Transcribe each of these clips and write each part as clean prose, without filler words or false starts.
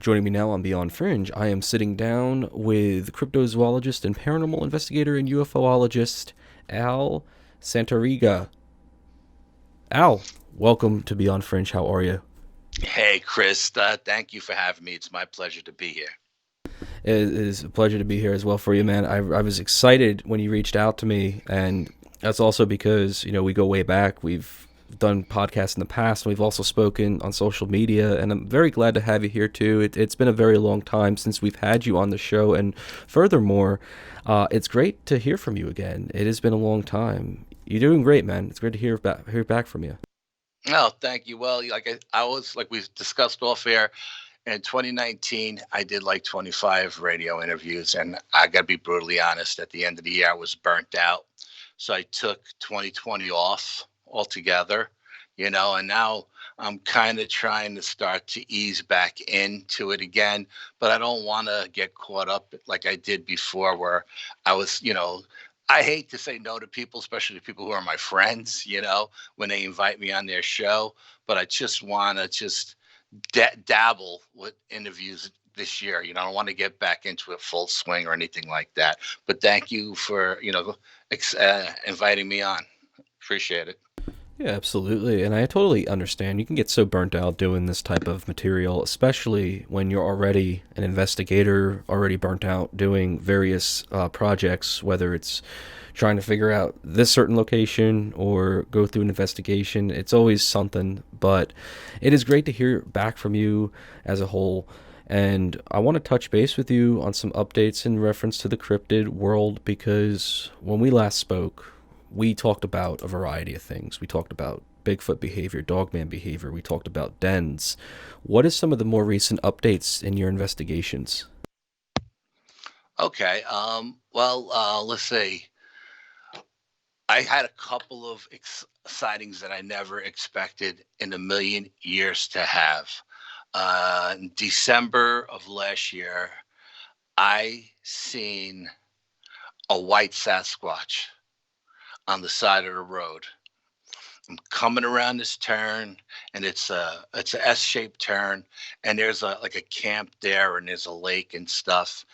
Joining me now on Beyond Fringe, I am sitting down with cryptozoologist and paranormal investigator and UFOologist Al Santariga. Al, welcome to Beyond Fringe. How are you? Hey, Chris. Thank you for having me. It's my pleasure to be here. It is a pleasure to be here as well for you, man. I was excited when you reached out to me, and that's also because, we go way back. We've done podcasts in the past, and we've also spoken on social media, and I'm very glad to have you here, too. It's been a very long time since we've had you on the show, and furthermore, it's great to hear from you again. It has been a long time. You're doing great, man. It's great to hear back from you. Oh, thank you. Well, I was like we discussed off air in 2019, I did like 25 radio interviews, and I got to be brutally honest. At the end of the year, I was burnt out, so I took 2020 off altogether. And now I'm kind of trying to start to ease back into it again, but I don't want to get caught up like I did before, where I was, I hate to say no to people, especially people who are my friends, when they invite me on their show. But I just want to just dabble with interviews this year. I don't want to get back into it full swing or anything like that. But thank you for, inviting me on. Appreciate it. Yeah, absolutely. And I totally understand. You can get so burnt out doing this type of material, especially when you're already an investigator, already burnt out doing various projects, whether it's trying to figure out this certain location or go through an investigation. It's always something, but it is great to hear back from you as a whole. And I want to touch base with you on some updates in reference to the cryptid world because when we last spoke, we talked about a variety of things. We talked about Bigfoot behavior, dogman behavior. We talked about dens. What is some of the more recent updates in your investigations? Okay. Well, let's see. I had a couple of sightings that I never expected in a million years to have. In December of last year, I seen a white Sasquatch on the side of the road. I'm coming around this turn, and it's a S-shaped turn, and there's like a camp there, and there's a lake and stuff,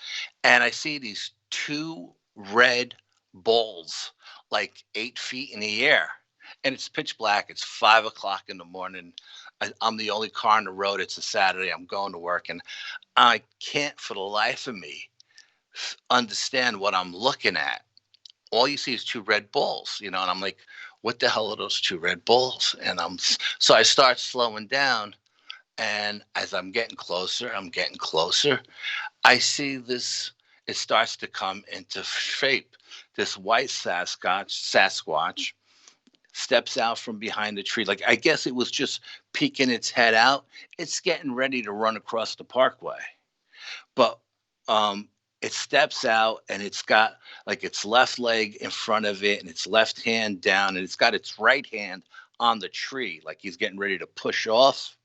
and I see these two red balls, like 8 feet in the air, and it's pitch black. It's 5 o'clock in the morning. I'm the only car on the road. It's a Saturday. I'm going to work, and I can't for the life of me understand what I'm looking at. All you see is two red balls, and I'm like, what the hell are those two red balls? And so I start slowing down, and as I'm getting closer. I see this. It starts to come into shape. This white Sasquatch steps out from behind the tree. Like I guess it was just peeking its head out. It's getting ready to run across the parkway, but um, it steps out, and it's got like its left leg in front of it and its left hand down, and it's got its right hand on the tree, like he's getting ready to push off.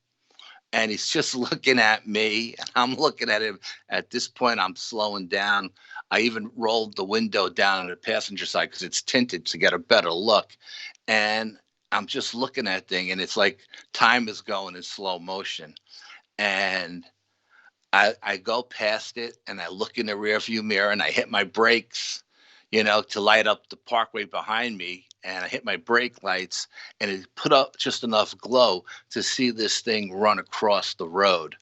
And he's just looking at me. I'm looking at him. At this point, I'm slowing down. I even rolled the window down on the passenger side because it's tinted to get a better look. And I'm just looking at thing, and it's like time is going in slow motion. And I go past it, and I look in the rearview mirror, and I hit my brakes, to light up the parkway behind me. And I hit my brake lights, and it put up just enough glow to see this thing run across the road.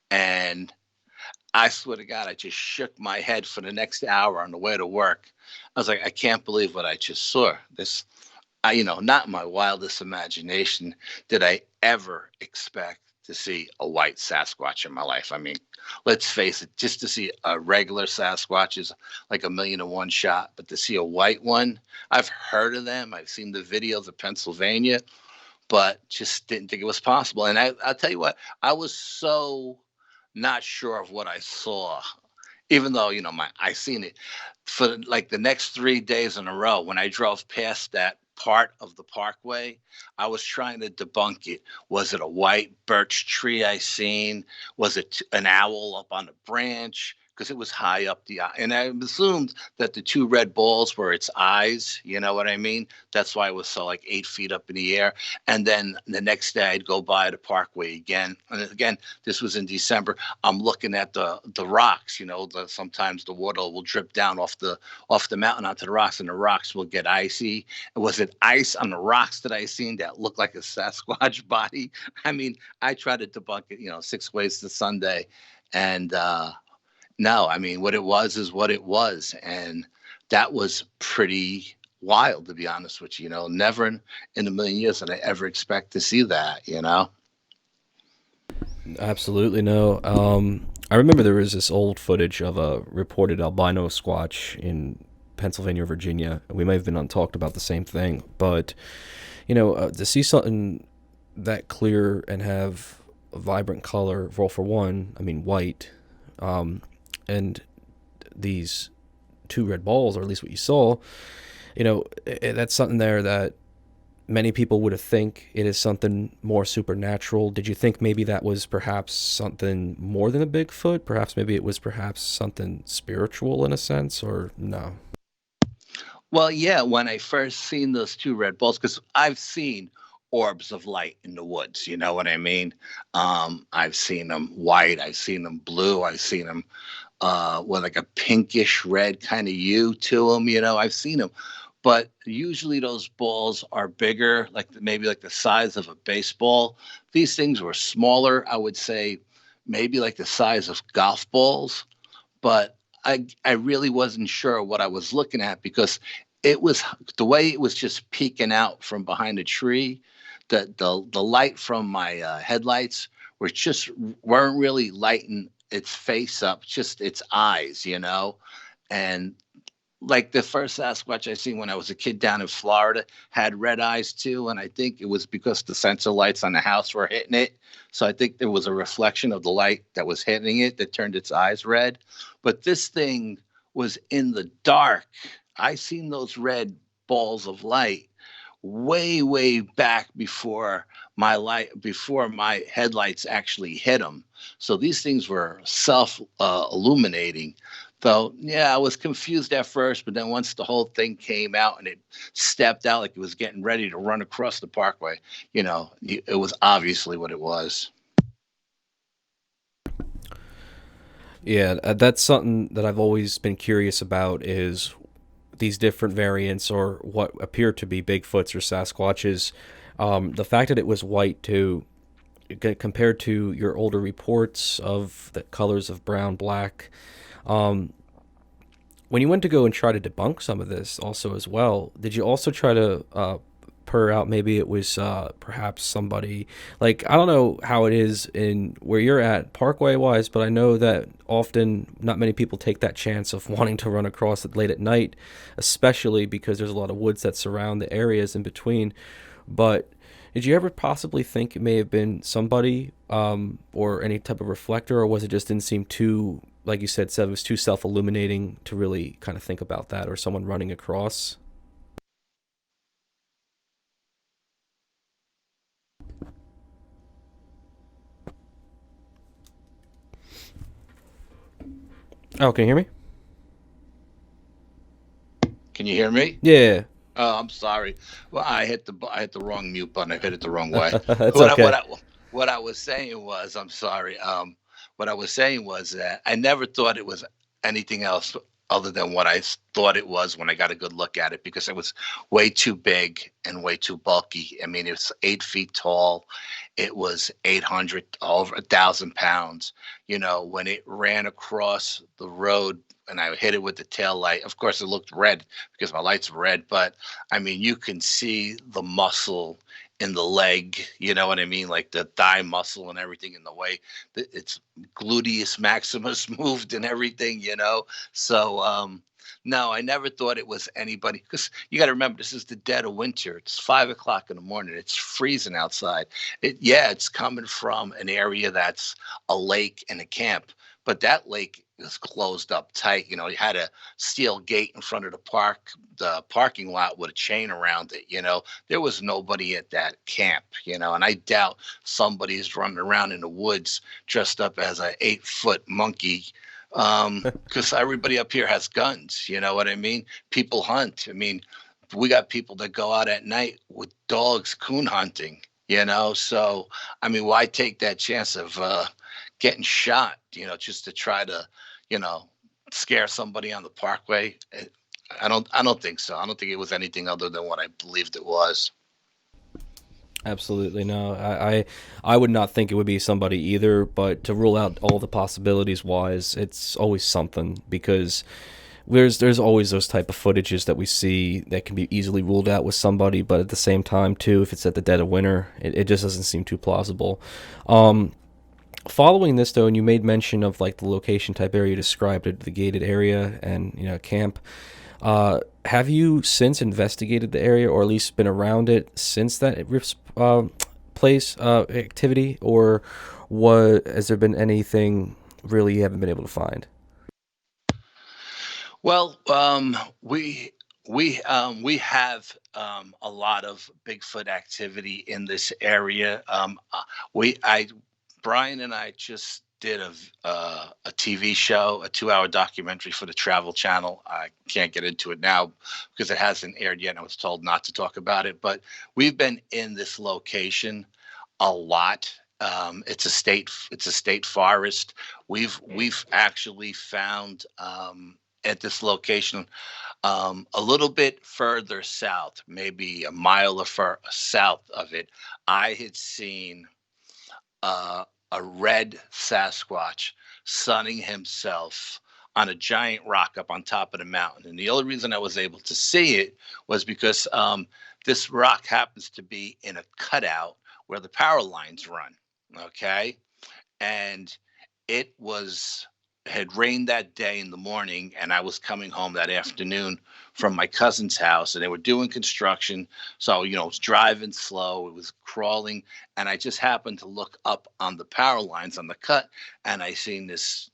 And I swear to God, I just shook my head for the next hour on the way to work. I was like, I can't believe what I just saw. Not in my wildest imagination did I ever expect to see a white Sasquatch in my life. I mean, let's face it, just to see a regular Sasquatch is like a million and one shot, but to see a white one, I've heard of them. I've seen the videos of Pennsylvania, but just didn't think it was possible. And I'll tell you what, I was so not sure of what I saw, even though, I seen it for like the next 3 days in a row. When I drove past that part of the parkway, I was trying to debunk it. Was it a white birch tree I seen? Was it an owl up on a branch? because it was high up the eye. And I assumed that the two red balls were its eyes. You know what I mean? That's why it was so like 8 feet up in the air. And then the next day I'd go by the parkway again. And again, this was in December. I'm looking at the rocks. Sometimes the water will drip down off the mountain onto the rocks, and the rocks will get icy. Was it ice on the rocks that I seen that looked like a Sasquatch body? I mean, I tried to debunk it, 6 ways to Sunday, and no, I mean, what it was is what it was, and that was pretty wild, to be honest with you. Never in a million years did I ever expect to see that. Absolutely no. I remember there was this old footage of a reported albino squatch in Pennsylvania or Virginia. We may have been on talked about the same thing, but to see something that clear and have a vibrant color, well, for one, I mean white, and these two red balls, or at least what you saw, that's something there that many people would have think it is something more supernatural. Did you think maybe that was perhaps something more than a Bigfoot? Perhaps maybe it was perhaps something spiritual in a sense, or no? Well, yeah, when I first seen those two red balls, because I've seen orbs of light in the woods, you know what I mean? I've seen them white, I've seen them blue, I've seen them with like a pinkish red kind of hue to them. I've seen them, but usually those balls are bigger, like maybe like the size of a baseball. These things were smaller, I would say, maybe like the size of golf balls, but I really wasn't sure what I was looking at because it was the way it was just peeking out from behind a tree. The light from my headlights were just weren't really lighting its face up, just its eyes. And like the first Sasquatch I seen when I was a kid down in Florida had red eyes too, and I think it was because the sensor lights on the house were hitting it. So I think there was a reflection of the light that was hitting it that turned its eyes red. But this thing was in the dark. I seen those red balls of light way, way back before my headlights actually hit them. So these things were self illuminating. So yeah, I was confused at first, but then once the whole thing came out and it stepped out like it was getting ready to run across the parkway, it was obviously what it was. Yeah, that's something that I've always been curious about is these different variants or what appear to be Bigfoots or Sasquatches. The fact that it was white too, compared to your older reports of the colors of brown, black. Um, when you went to go and try to debunk some of this, also as well, did you also try to purr out maybe it was perhaps somebody like I don't know how it is in where you're at Parkway wise, but I know that often not many people take that chance of wanting to run across it late at night, especially because there's a lot of woods that surround the areas in between. But did you ever possibly think it may have been somebody or any type of reflector, or was it just didn't seem too, like you said, it was too self illuminating to really kind of think about that, or someone running across? Oh, can you hear me? Can you hear me? Yeah, Oh, I'm sorry. Well, I hit the wrong mute button. I hit it the wrong way. that's What I, what okay. I, what I was saying was, I'm sorry. What I was saying was that I never thought it was anything else other than what thought it was when I got a good look at it because it was way too big and way too bulky. I mean, it was 8 feet tall. It was 800, over 1,000 pounds. When it ran across the road and I hit it with the tail light, of course, it looked red because my light's red, but I mean, you can see the muscle in the leg, you know what I mean? Like the thigh muscle and everything in the way that its gluteus maximus moved and everything. So, no, I never thought it was anybody because you got to remember, this is the dead of winter. It's 5 o'clock in the morning. It's freezing outside. Yeah, it's coming from an area that's a lake and a camp, but that lake is closed up tight. You had a steel gate in front of the parking lot with a chain around it. There was nobody at that camp. And I doubt somebody's running around in the woods dressed up as an 8 foot monkey Because everybody up here has guns. You know what I mean? People hunt. I mean, we got people that go out at night with dogs coon hunting. So I mean, why take that chance of getting shot? Just to try to, you know, scare somebody on the parkway. I don't think so. I don't think it was anything other than what I believed it was. Absolutely no. I would not think it would be somebody either. But to rule out all the possibilities wise, it's always something because there's always those type of footages that we see that can be easily ruled out with somebody. But at the same time, too, if it's at the dead of winter, it just doesn't seem too plausible. Following this though, and you made mention of like the location type area you described it, the gated area and camp. Have you since investigated the area, or at least been around it since that place activity, or what? Has there been anything really you haven't been able to find? Well, we have a lot of Bigfoot activity in this area. We I Brian and I just did a TV show, a 2 hour documentary for the Travel Channel. I can't get into it now because it hasn't aired yet. And I was told not to talk about it, but we've been in this location a lot. It's a state forest. We've actually found at this location a little bit further south, maybe a mile or south of it. I had seen a red Sasquatch sunning himself on a giant rock up on top of the mountain. And the only reason I was able to see it was because this rock happens to be in a cutout where the power lines run. Okay. And it had rained that day in the morning, and I was coming home that afternoon from my cousin's house, and they were doing construction. So it was driving slow, it was crawling, and I just happened to look up on the power lines on the cut, and I seen this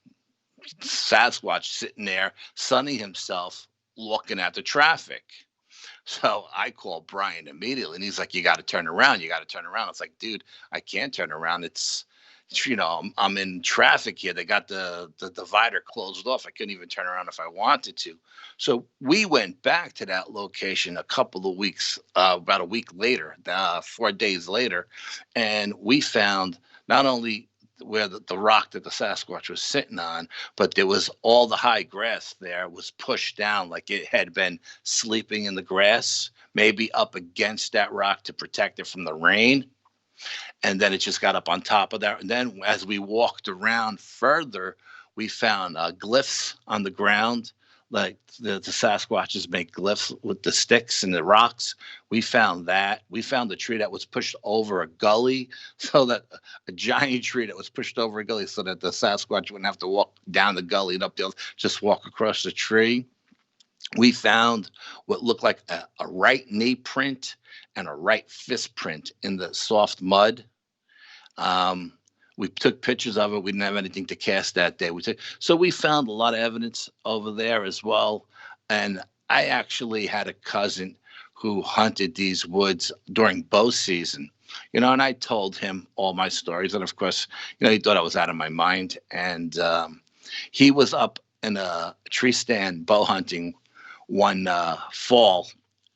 Sasquatch sitting there sunning himself looking at the traffic. So I called Brian immediately, and he's like, "You got to turn around. You got to turn around." It's like, dude, I can't turn around. I'm in traffic here. They got the divider closed off. I couldn't even turn around if I wanted to. So we went back to that location a couple of weeks, about a week later, 4 days later, and we found not only where the rock that the Sasquatch was sitting on, but there was all the high grass there was pushed down like it had been sleeping in the grass, maybe up against that rock to protect it from the rain, and then it just got up on top of that. And then as we walked around further, we found glyphs on the ground, like the Sasquatches make glyphs with the sticks and the rocks. We found that. We found the tree that was pushed over a gully, so that a giant tree that was pushed over a gully, so that the Sasquatch wouldn't have to walk down the gully and up the other, just walk across the tree. We found what looked like a right knee print and a right fist print in the soft mud. um, we took pictures of it. We didn't have anything to cast that day. So we found a lot of evidence over there as well. And I actually had a cousin who hunted these woods during bow season. And I told him all my stories, and of course, he thought I was out of my mind. And he was up in a tree stand bow hunting one fall,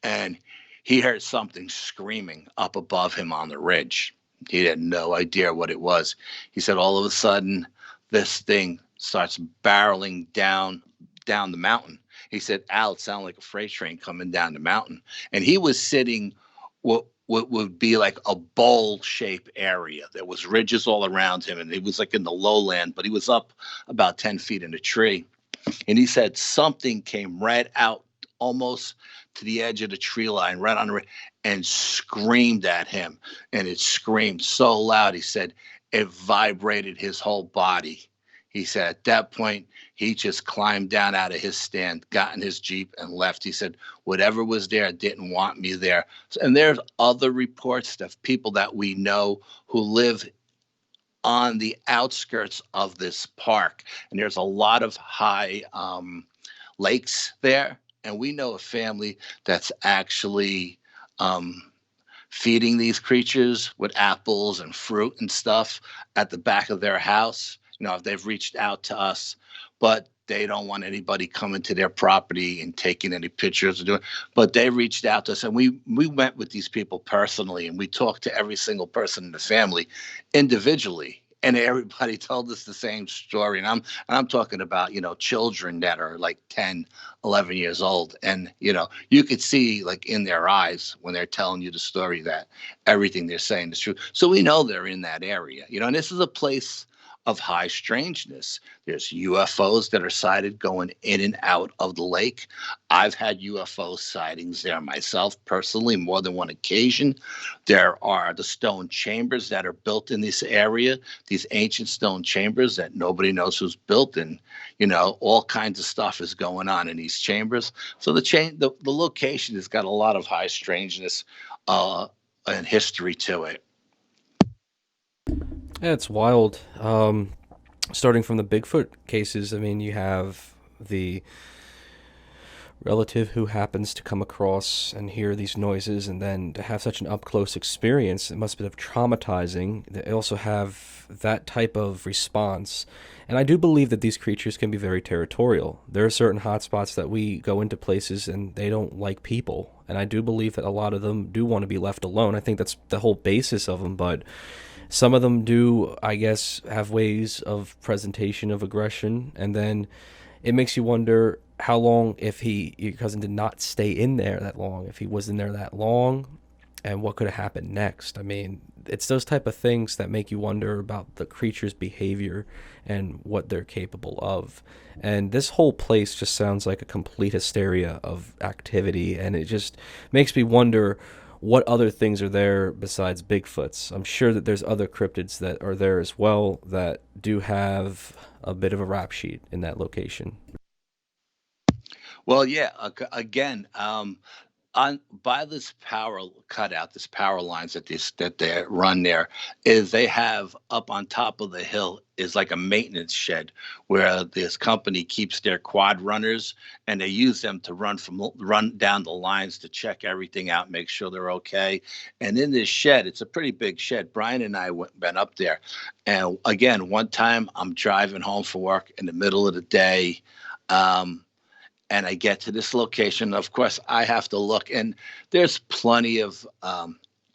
and he heard something screaming up above him on the ridge. He had no idea what it was. He said all of a sudden this thing starts barreling down the mountain. He said, "Al, it sounded like a freight train coming down the mountain." And he was sitting what would be like a bowl shape area. There was ridges all around him, and he was like in the lowland, but he was up about 10 feet in a tree. And he said something came right out almost to the edge of the tree line, right on the, and screamed at him. And it screamed so loud, he said, it vibrated his whole body. He said at that point, he just climbed down out of his stand, got in his Jeep, and left. He said, whatever was there didn't want me there. And there's other reports of people that we know who live on the outskirts of this park. And there's a lot of high lakes there. And we know a family that's actually um, feeding these creatures with apples and fruit and stuff at the back of their house. they've reached out to us, but they don't want anybody coming to their property and taking any pictures or doing. But they reached out to us, and we went with these people personally, and we talked to every single person in the family individually, and everybody told us the same story. And I'm talking about children that are like 10, 11 years old, and you could see like in their eyes when they're telling you the story that everything they're saying is true. So we know they're in that area, and this is a place of high strangeness. There's UFOs that are sighted going in and out of the lake. I've had UFO sightings there myself personally, more than one occasion. There are the stone chambers that are built in this area, these ancient stone chambers that nobody knows who's built, and all kinds of stuff is going on in these chambers. So the location has got a lot of high strangeness and history to it. Yeah, it's wild. Starting from the Bigfoot cases, I mean, you have the relative who happens to come across and hear these noises, and then to have such an up close experience, it must be traumatizing. They also have that type of response. And I do believe that these creatures can be very territorial. There are certain hotspots that we go into places and they don't like people. And I do believe that a lot of them do want to be left alone. I think that's the whole basis of them, but some of them do, I guess, have ways of presentation of aggression, and then it makes you wonder how long, if your cousin did not stay in there that long, if he was in there that long, and what could have happened next. I mean, it's those type of things that make you wonder about the creature's behavior and what they're capable of. And this whole place just sounds like a complete hysteria of activity, and it just makes me wonder what other things are there besides Bigfoots. I'm sure that there's other cryptids that are there as well that do have a bit of a rap sheet in that location. Well, yeah. Again, on by this power cutout, this power lines that they run there, is they have up on top of the hill is like a maintenance shed where this company keeps their quad runners, and they use them to run down the lines to check everything out, make sure they're okay. And in this shed, it's a pretty big shed. Brian and I been up there, and again, one time I'm driving home from work in the middle of the day. Um, and I get to this location. Of course, I have to look, and there's plenty of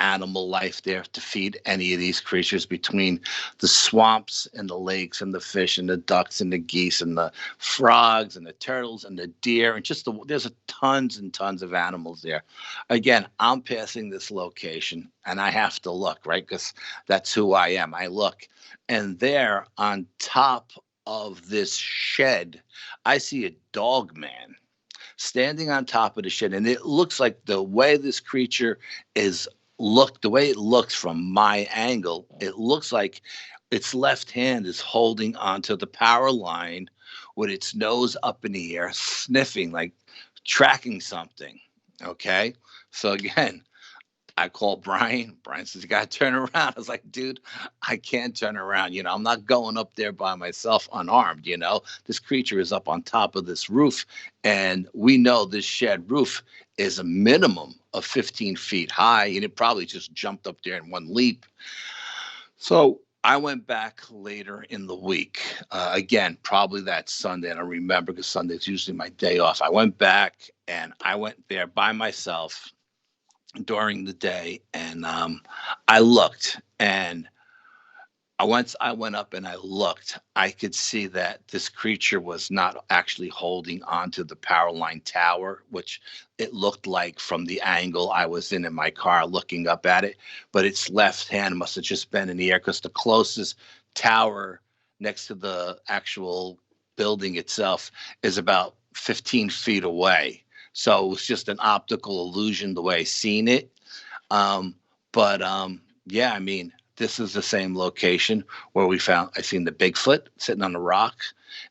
animal life there to feed any of these creatures between the swamps and the lakes and the fish and the ducks and the geese and the frogs and the turtles and the deer and there's tons and tons of animals there. Again, I'm passing this location and I have to look, right? Because that's who I am. I look, and there on top of this shed, I see a dog man standing on top of the shed. And it looks like the way this creature the way it looks from my angle, it looks like its left hand is holding onto the power line with its nose up in the air, sniffing, like tracking something. Okay. So again, I called Brian. Brian says, "You got to turn around." I was like, "Dude, I can't turn around. I'm not going up there by myself unarmed. This creature is up on top of this roof. And we know this shed roof is a minimum of 15 feet high. And it probably just jumped up there in one leap." So I went back later in the week. Again, probably that Sunday. I don't remember because Sunday's usually my day off. I went back and I went there by myself during the day, and I looked, and once I went up and I looked, I could see that this creature was not actually holding onto the power line tower, which it looked like from the angle I was in my car looking up at it. But its left hand must have just been in the air because the closest tower next to the actual building itself is about 15 feet away. So it was just an optical illusion the way I seen it. But yeah, I mean, this is the same location where I seen the Bigfoot sitting on a rock.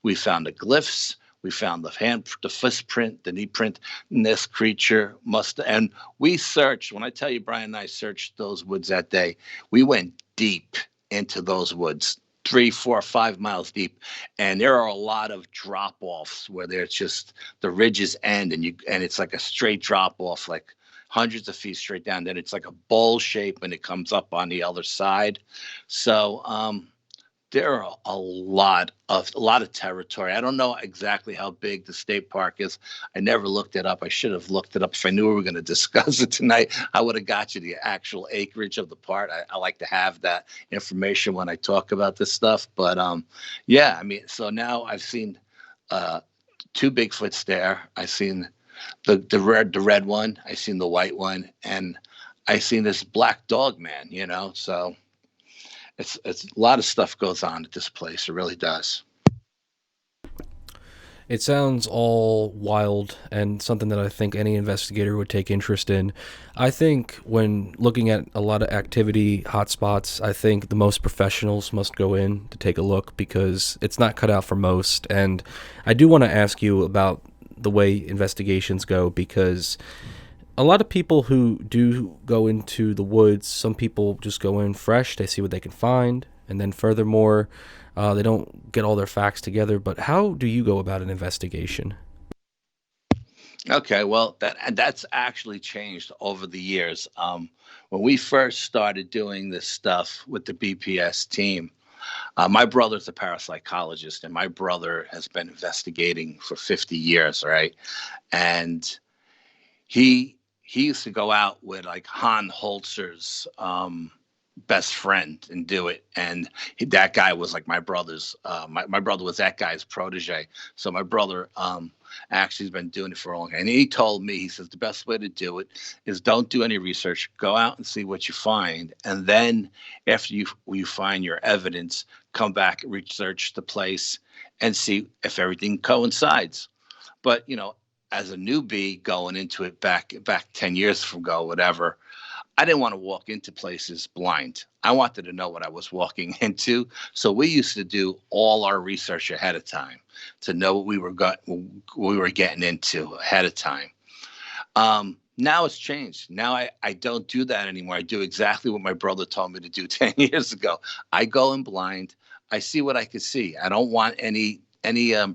We found the glyphs. We found the fist print, the knee print. And this creature and we searched. When I tell you, Brian and I searched those woods that day, we went deep into those woods, 3, 4, 5 miles deep. And there are a lot of drop offs where there's just the ridges end and it's like a straight drop off, like hundreds of feet straight down. Then it's like a bowl shape and it comes up on the other side. So there are a lot of territory. I don't know exactly how big the state park is. I never looked it up. I should have looked it up. If I knew we were going to discuss it tonight, I would have got you the actual acreage of the park. I like to have that information when I talk about this stuff. But yeah, I mean, so now I've seen uh, two Bigfoots there. I've seen the red one. I've seen the white one, and I seen this black dog man. So it's a lot of stuff goes on at this place. It really does. It sounds all wild and something that I think any investigator would take interest in. I think when looking at a lot of activity hotspots, I think the most professionals must go in to take a look because it's not cut out for most. And I do want to ask you about the way investigations go because a lot of people who do go into the woods, some people just go in fresh, they see what they can find, and then furthermore, they don't get all their facts together. But how do you go about an investigation? Okay, well, that's actually changed over the years. When we first started doing this stuff with the BPS team, my brother's a parapsychologist, and my brother has been investigating for 50 years, right? And he used to go out with like Han Holzer's best friend and do it. And that guy was like my brother's. My brother was that guy's protege. So my brother actually has been doing it for a long time. And he told me, he says the best way to do it is don't do any research. Go out and see what you find, and then after you find your evidence, come back, research the place, and see if everything coincides. But as a newbie going into it back 10 years ago, whatever, I didn't want to walk into places blind. I wanted to know what I was walking into. So we used to do all our research ahead of time to know what we were getting into ahead of time. Now it's changed. Now I don't do that anymore. I do exactly what my brother told me to do 10 years ago. I go in blind. I see what I can see. I don't want any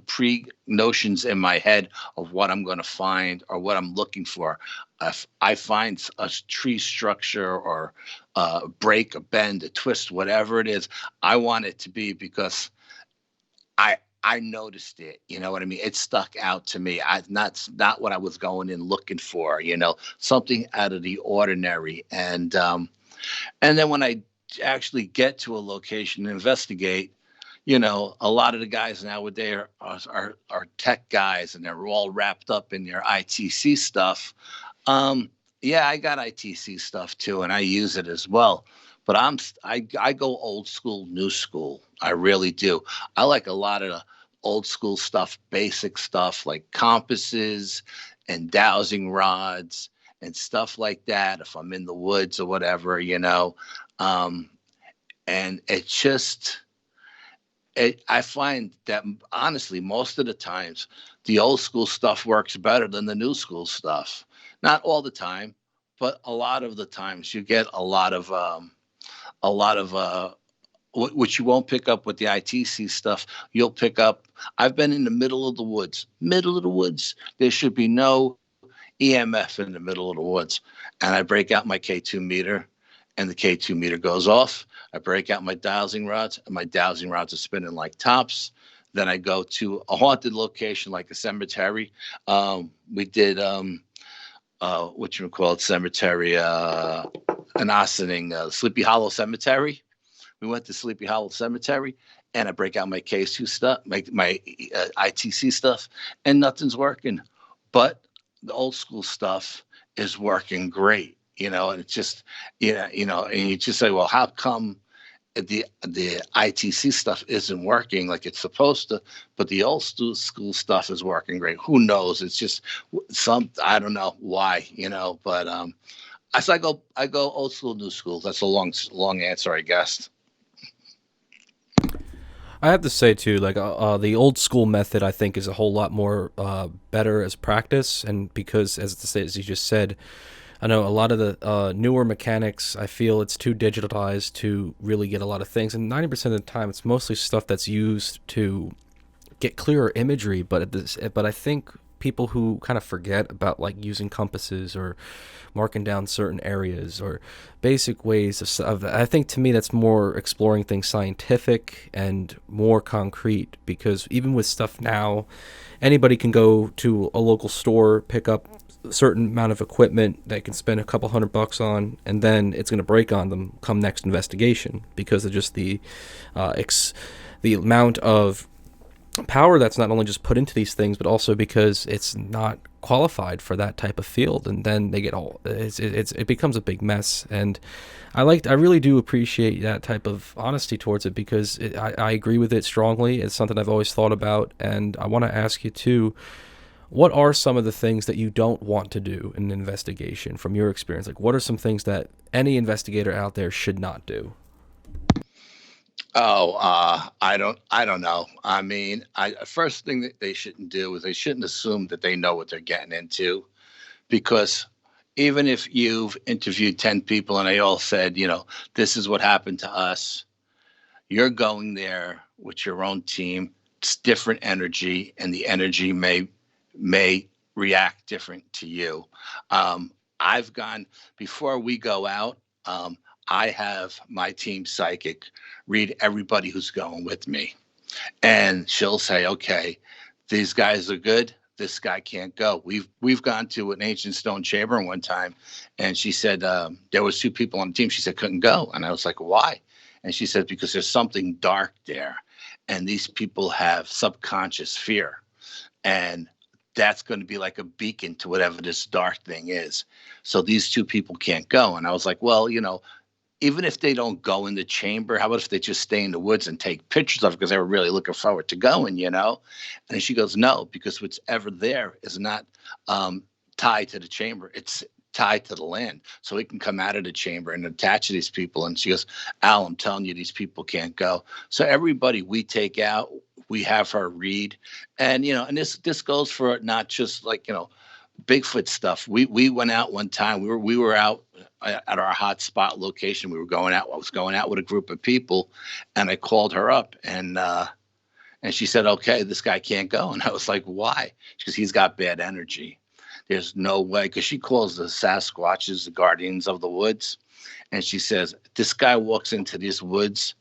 pre notions in my head of what I'm going to find or what I'm looking for. If I find a tree structure or a break, a bend, a twist, whatever it is, I want it to be because I noticed it. You know what I mean? It stuck out to me. Not what I was going in looking for. Something out of the ordinary. And then when I actually get to a location and investigate, a lot of the guys nowadays are tech guys, and they're all wrapped up in their ITC stuff. Yeah, I got ITC stuff too, and I use it as well. But I go old school, new school. I really do. I like a lot of the old school stuff, basic stuff like compasses and dowsing rods and stuff like that. If I'm in the woods or whatever, and I find that honestly, most of the times, the old school stuff works better than the new school stuff. Not all the time, but a lot of the times you get a lot of which you won't pick up with the ITC stuff. You'll pick up. I've been in the middle of the woods. Middle of the woods. There should be no EMF in the middle of the woods, and I break out my K2 meter, and the K2 meter goes off. I break out my dowsing rods, and my dowsing rods are spinning like tops. Then I go to a haunted location like a cemetery. We did what you would call it, cemetery, an Ossining, Sleepy Hollow Cemetery. We went to Sleepy Hollow Cemetery, and I break out my K2 stuff, my ITC stuff, and nothing's working. But the old school stuff is working great, and it's just, and you just say, well, how come the ITC stuff isn't working like it's supposed to, but the old school stuff is working great? Who knows? It's just I don't know why, but as I go old school, new school. That's a long answer, I guess. I have to say too, like the old school method, I think, is a whole lot more better as practice, and because as you just said, I know a lot of the newer mechanics, I feel it's too digitalized to really get a lot of things, and 90% of the time, it's mostly stuff that's used to get clearer imagery. But I think people who kind of forget about like using compasses or marking down certain areas or basic ways of I think to me that's more exploring things scientific and more concrete, because even with stuff now, anybody can go to a local store, pick up a certain amount of equipment that can spend a couple $100 on, and then it's going to break on them come next investigation because of just the amount of power that's not only just put into these things, but also because it's not qualified for that type of field, and then they get all it becomes a big mess. And I really do appreciate that type of honesty towards it, because I agree with it strongly. It's something I've always thought about, and I want to ask you too, what are some of the things that you don't want to do in an investigation from your experience? Like, what are some things that any investigator out there should not do? Oh, I don't know. I mean, first thing that they shouldn't do is they shouldn't assume that they know what they're getting into, because even if you've interviewed 10 people and they all said, this is what happened to us, you're going there with your own team. It's different energy, and the energy may react different to you. I've gone before we go out. I have my team psychic read everybody who's going with me, and she'll say, "Okay, these guys are good. This guy can't go." We've gone to an ancient stone chamber one time, and she said there was two people on the team. She said couldn't go, and I was like, "Why?" And she said because there's something dark there, and these people have subconscious fear, and that's going to be like a beacon to whatever this dark thing is. So these two people can't go. And I was like, well, even if they don't go in the chamber, how about if they just stay in the woods and take pictures of it because they were really looking forward to going. And she goes, no, because what's ever there is not tied to the chamber. It's tied to the land. So it can come out of the chamber and attach to these people. And she goes, Al, I'm telling you, these people can't go. So everybody we take out, we have her read. And, and this goes for not just like, Bigfoot stuff. We went out one time. We were out at our hot spot location. I was going out with a group of people, and I called her up, and she said, "Okay, this guy can't go." And I was like, "Why?" Because he's got bad energy. There's no way. Because she calls the Sasquatches the guardians of the woods, and she says this guy walks into these woods.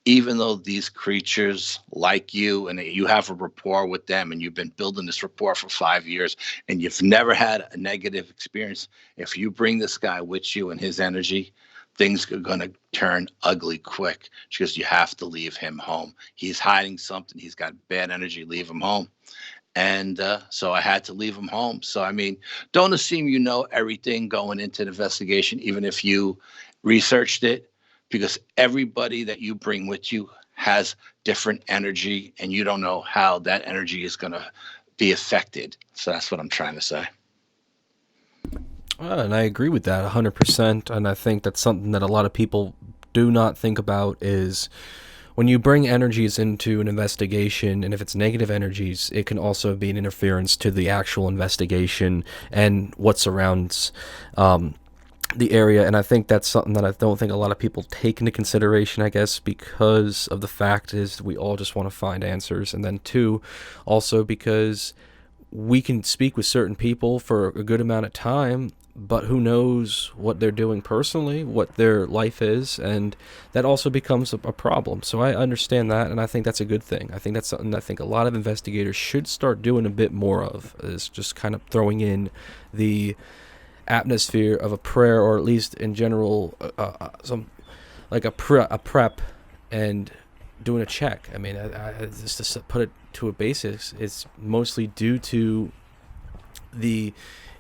Even though these creatures like you and you have a rapport with them and you've been building this rapport for 5 years and you've never had a negative experience, if you bring this guy with you and his energy, things are going to turn ugly quick, because you have to leave him home. He's hiding something. He's got bad energy. Leave him home. And so I had to leave him home. So, I mean, don't assume you know everything going into the investigation, even if you researched it, because everybody that you bring with you has different energy, and you don't know how that energy is going to be affected. So that's what I'm trying to say. And I agree with that 100%. And I think that's something that a lot of people do not think about is when you bring energies into an investigation, and if it's negative energies, it can also be an interference to the actual investigation and what surrounds the area. And I think that's something that I don't think a lot of people take into consideration, I guess, because of the fact is we all just want to find answers. And then two, also because we can speak with certain people for a good amount of time, but who knows what they're doing personally, what their life is, and that also becomes a problem. So I understand that, and I think that's a good thing. I think that's something that I think a lot of investigators should start doing a bit more of, is just kind of throwing in the atmosphere of a prayer, or at least in general some like a prep and doing a check. I mean, just to put it to a basis, it's mostly due to the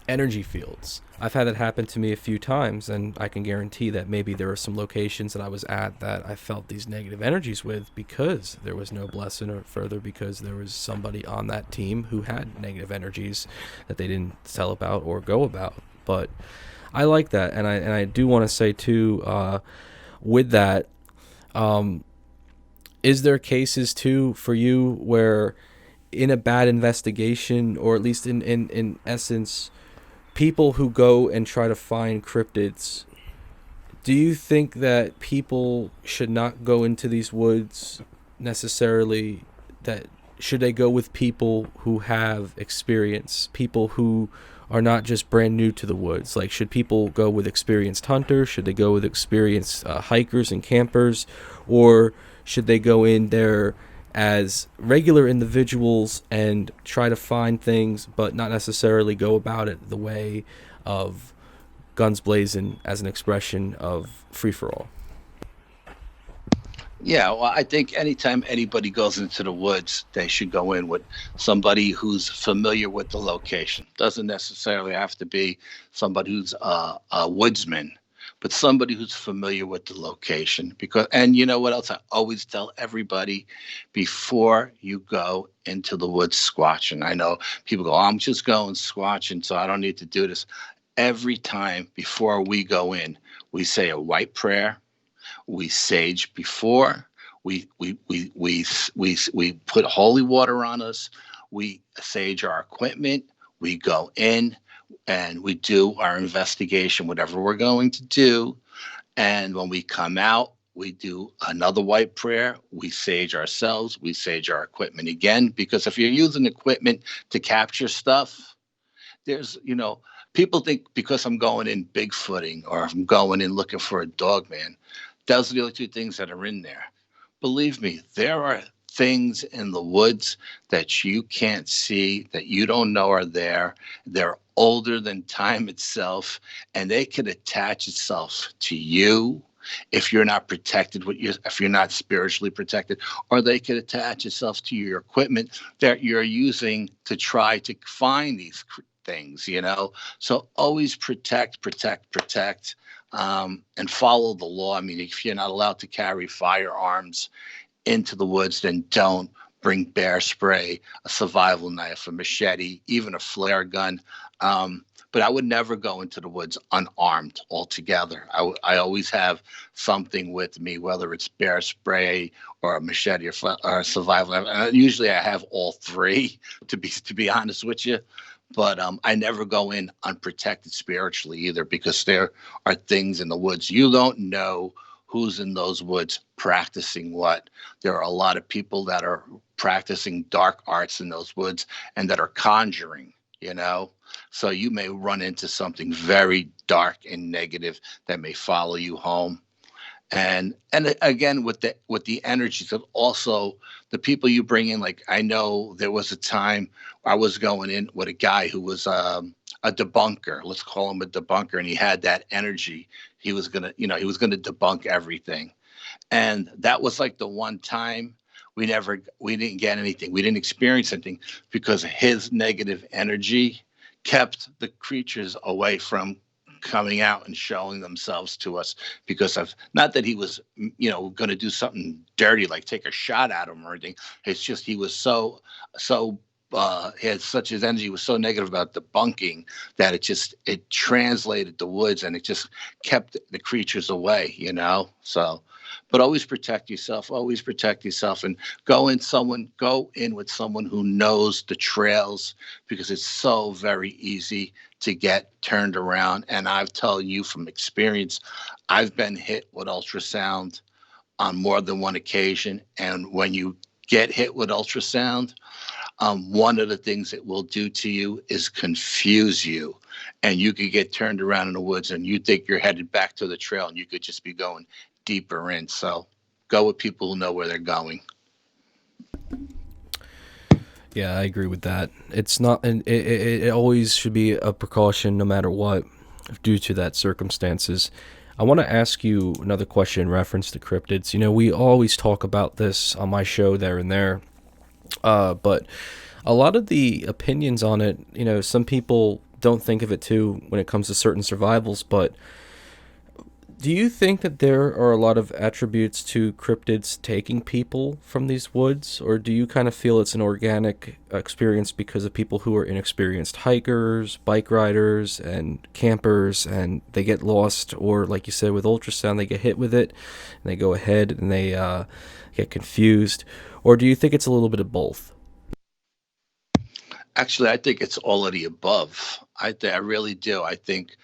energy fields. I've had that happen to me a few times, and I can guarantee that maybe there are some locations that I was at that I felt these negative energies with because there was no blessing, or further because there was somebody on that team who had negative energies that they didn't tell about or go about. But I like that, and I do want to say too, with that, is there cases too for you where in a bad investigation, or at least in essence, people who go and try to find cryptids, do you think that people should not go into these woods necessarily, that should they go with people who have experience, people who are not just brand new to the woods? Like, should people go with experienced hunters? Should they go with experienced hikers and campers? Or should they go in there as regular individuals and try to find things, but not necessarily go about it the way of guns blazing as an expression of free for all? Yeah, well, I think anytime anybody goes into the woods, they should go in with somebody who's familiar with the location. Doesn't necessarily have to be somebody who's a woodsman, but somebody who's familiar with the location. Because, and you know what else? I always tell everybody before you go into the woods squatching. I know people go, I'm just going squatching, so I don't need to do this. Every time before we go in, we say a white prayer, we sage before, we put holy water on us, we sage our equipment, we go in and we do our investigation, whatever we're going to do. And when we come out, we do another white prayer, we sage ourselves, we sage our equipment again, because if you're using equipment to capture stuff, there's, people think because I'm going in bigfooting or I'm going in looking for a dog man, those are the only two things that are in there. Believe me, there are things in the woods that you can't see, that you don't know are there. They're older than time itself, and they could attach itself to you if you're not protected if you're not spiritually protected, or they could attach itself to your equipment that you're using to try to find these things. So always protect, and follow the law. I mean, if you're not allowed to carry firearms into the woods, then don't bring bear spray, a survival knife, a machete, even a flare gun. But I would never go into the woods unarmed altogether. I always have something with me, whether it's bear spray or a machete or a survival knife. Usually I have all three, to be honest with you. But I never go in unprotected spiritually either, because there are things in the woods. You don't know who's in those woods practicing what. There are a lot of people that are practicing dark arts in those woods and that are conjuring. So you may run into something very dark and negative that may follow you home. And again, with the energies of also the people you bring in. Like, I know there was a time I was going in with a guy who was a debunker. Let's call him a debunker, and he had that energy. He was gonna debunk everything, and that was like the one time we didn't get anything. We didn't experience anything because his negative energy kept the creatures away from coming out and showing themselves to us, because of, not that he was going to do something dirty like take a shot at him or anything. It's just he was so he had such, his energy was so negative about debunking that it translated the woods, and it just kept the creatures away. So, but always protect yourself, and go in with someone who knows the trails, because it's so very easy to get turned around. And I've told you from experience, I've been hit with ultrasound on more than one occasion. And when you get hit with ultrasound, one of the things it will do to you is confuse you. And you could get turned around in the woods and you think you're headed back to the trail, and you could just be going deeper in. So go with people who know where they're going. Yeah, I agree with that. It's not, and it always should be a precaution no matter what, due to that circumstances. I want to ask you another question in reference to cryptids. We always talk about this on my show there and there, but a lot of the opinions on it, some people don't think of it too when it comes to certain survivals, but do you think that there are a lot of attributes to cryptids taking people from these woods, or do you kind of feel it's an organic experience because of people who are inexperienced hikers, bike riders, and campers, and they get lost, or like you said with ultrasound, they get hit with it, and they go ahead and they get confused, or do you think it's a little bit of both? Actually, I think it's all of the above. I really do. I think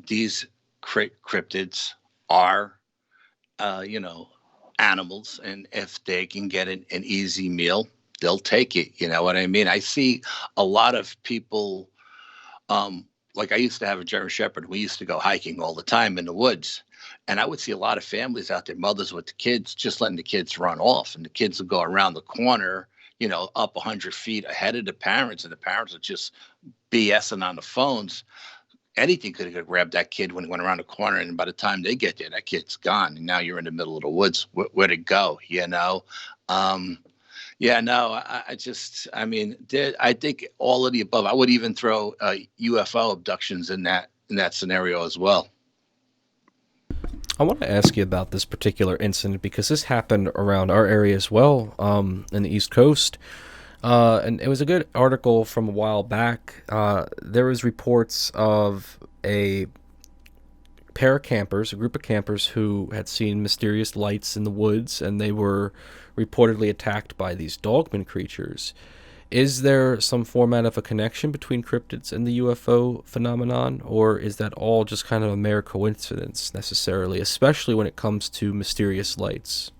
these cryptids are, uh, you know, animals, and if they can get an easy meal, they'll take it. You know what I mean? I see a lot of people. Um, like I used to have a German Shepherd. We used to go hiking all the time in the woods. And I would see a lot of families out there, mothers with the kids, just letting the kids run off. And the kids would go around the corner, up 100 feet ahead of the parents. And the parents would just BSing on the phones. Anything could have grabbed that kid when he went around the corner. And by the time they get there, that kid's gone. And now you're in the middle of the woods. Where'd it go? Um, yeah, no, I mean, I think all of the above. I would even throw UFO abductions in that scenario as well. I want to ask you about this particular incident because this happened around our area as well, in the East Coast. And it was a good article from a while back. There was reports of a pair of campers, a group of campers who had seen mysterious lights in the woods, and they were reportedly attacked by these dogman creatures. Is there some format of a connection between cryptids and the UFO phenomenon, or is that all just kind of a mere coincidence necessarily, especially when it comes to mysterious lights?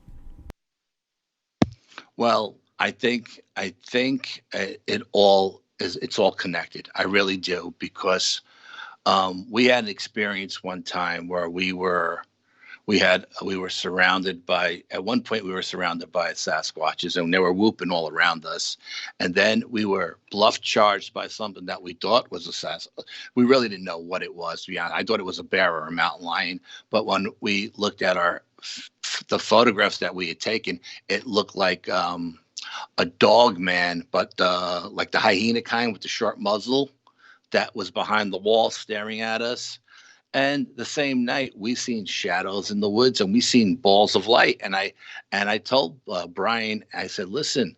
Well, I think it's all connected. I really do because we had an experience one time where we were surrounded by at one point we were surrounded by Sasquatches and they were whooping all around us, and then we were bluff charged by something that we thought was a Sasquatch. We really didn't know what it was, to be honest. I thought it was a bear or a mountain lion, but when we looked at the photographs that we had taken, it looked like a dog man, but like the hyena kind with the short muzzle that was behind the wall staring at us. And the same night, we seen shadows in the woods, and we seen balls of light. And I told Brian, I said, "Listen,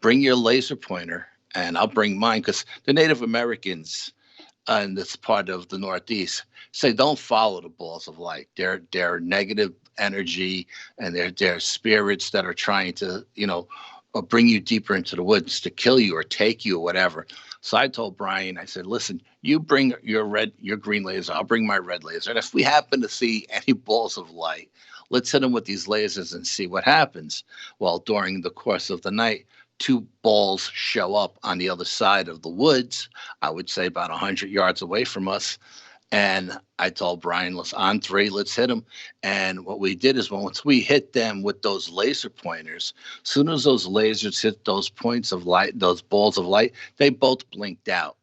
bring your laser pointer, and I'll bring mine." Because the Native Americans in this part of the Northeast say don't follow the balls of light. They're negative energy, and they're spirits that are trying to bring you deeper into the woods to kill you or take you or whatever. So I told Brian, I said, listen, you bring your green laser, I'll bring my red laser. And if we happen to see any balls of light, let's hit them with these lasers and see what happens. Well, during the course of the night, two balls show up on the other side of the woods, I would say about 100 yards away from us. And I told Brian, let's on three, let's hit them. And what we did is once we hit them with those laser pointers, soon as those lasers hit those points of light, those balls of light, they both blinked out.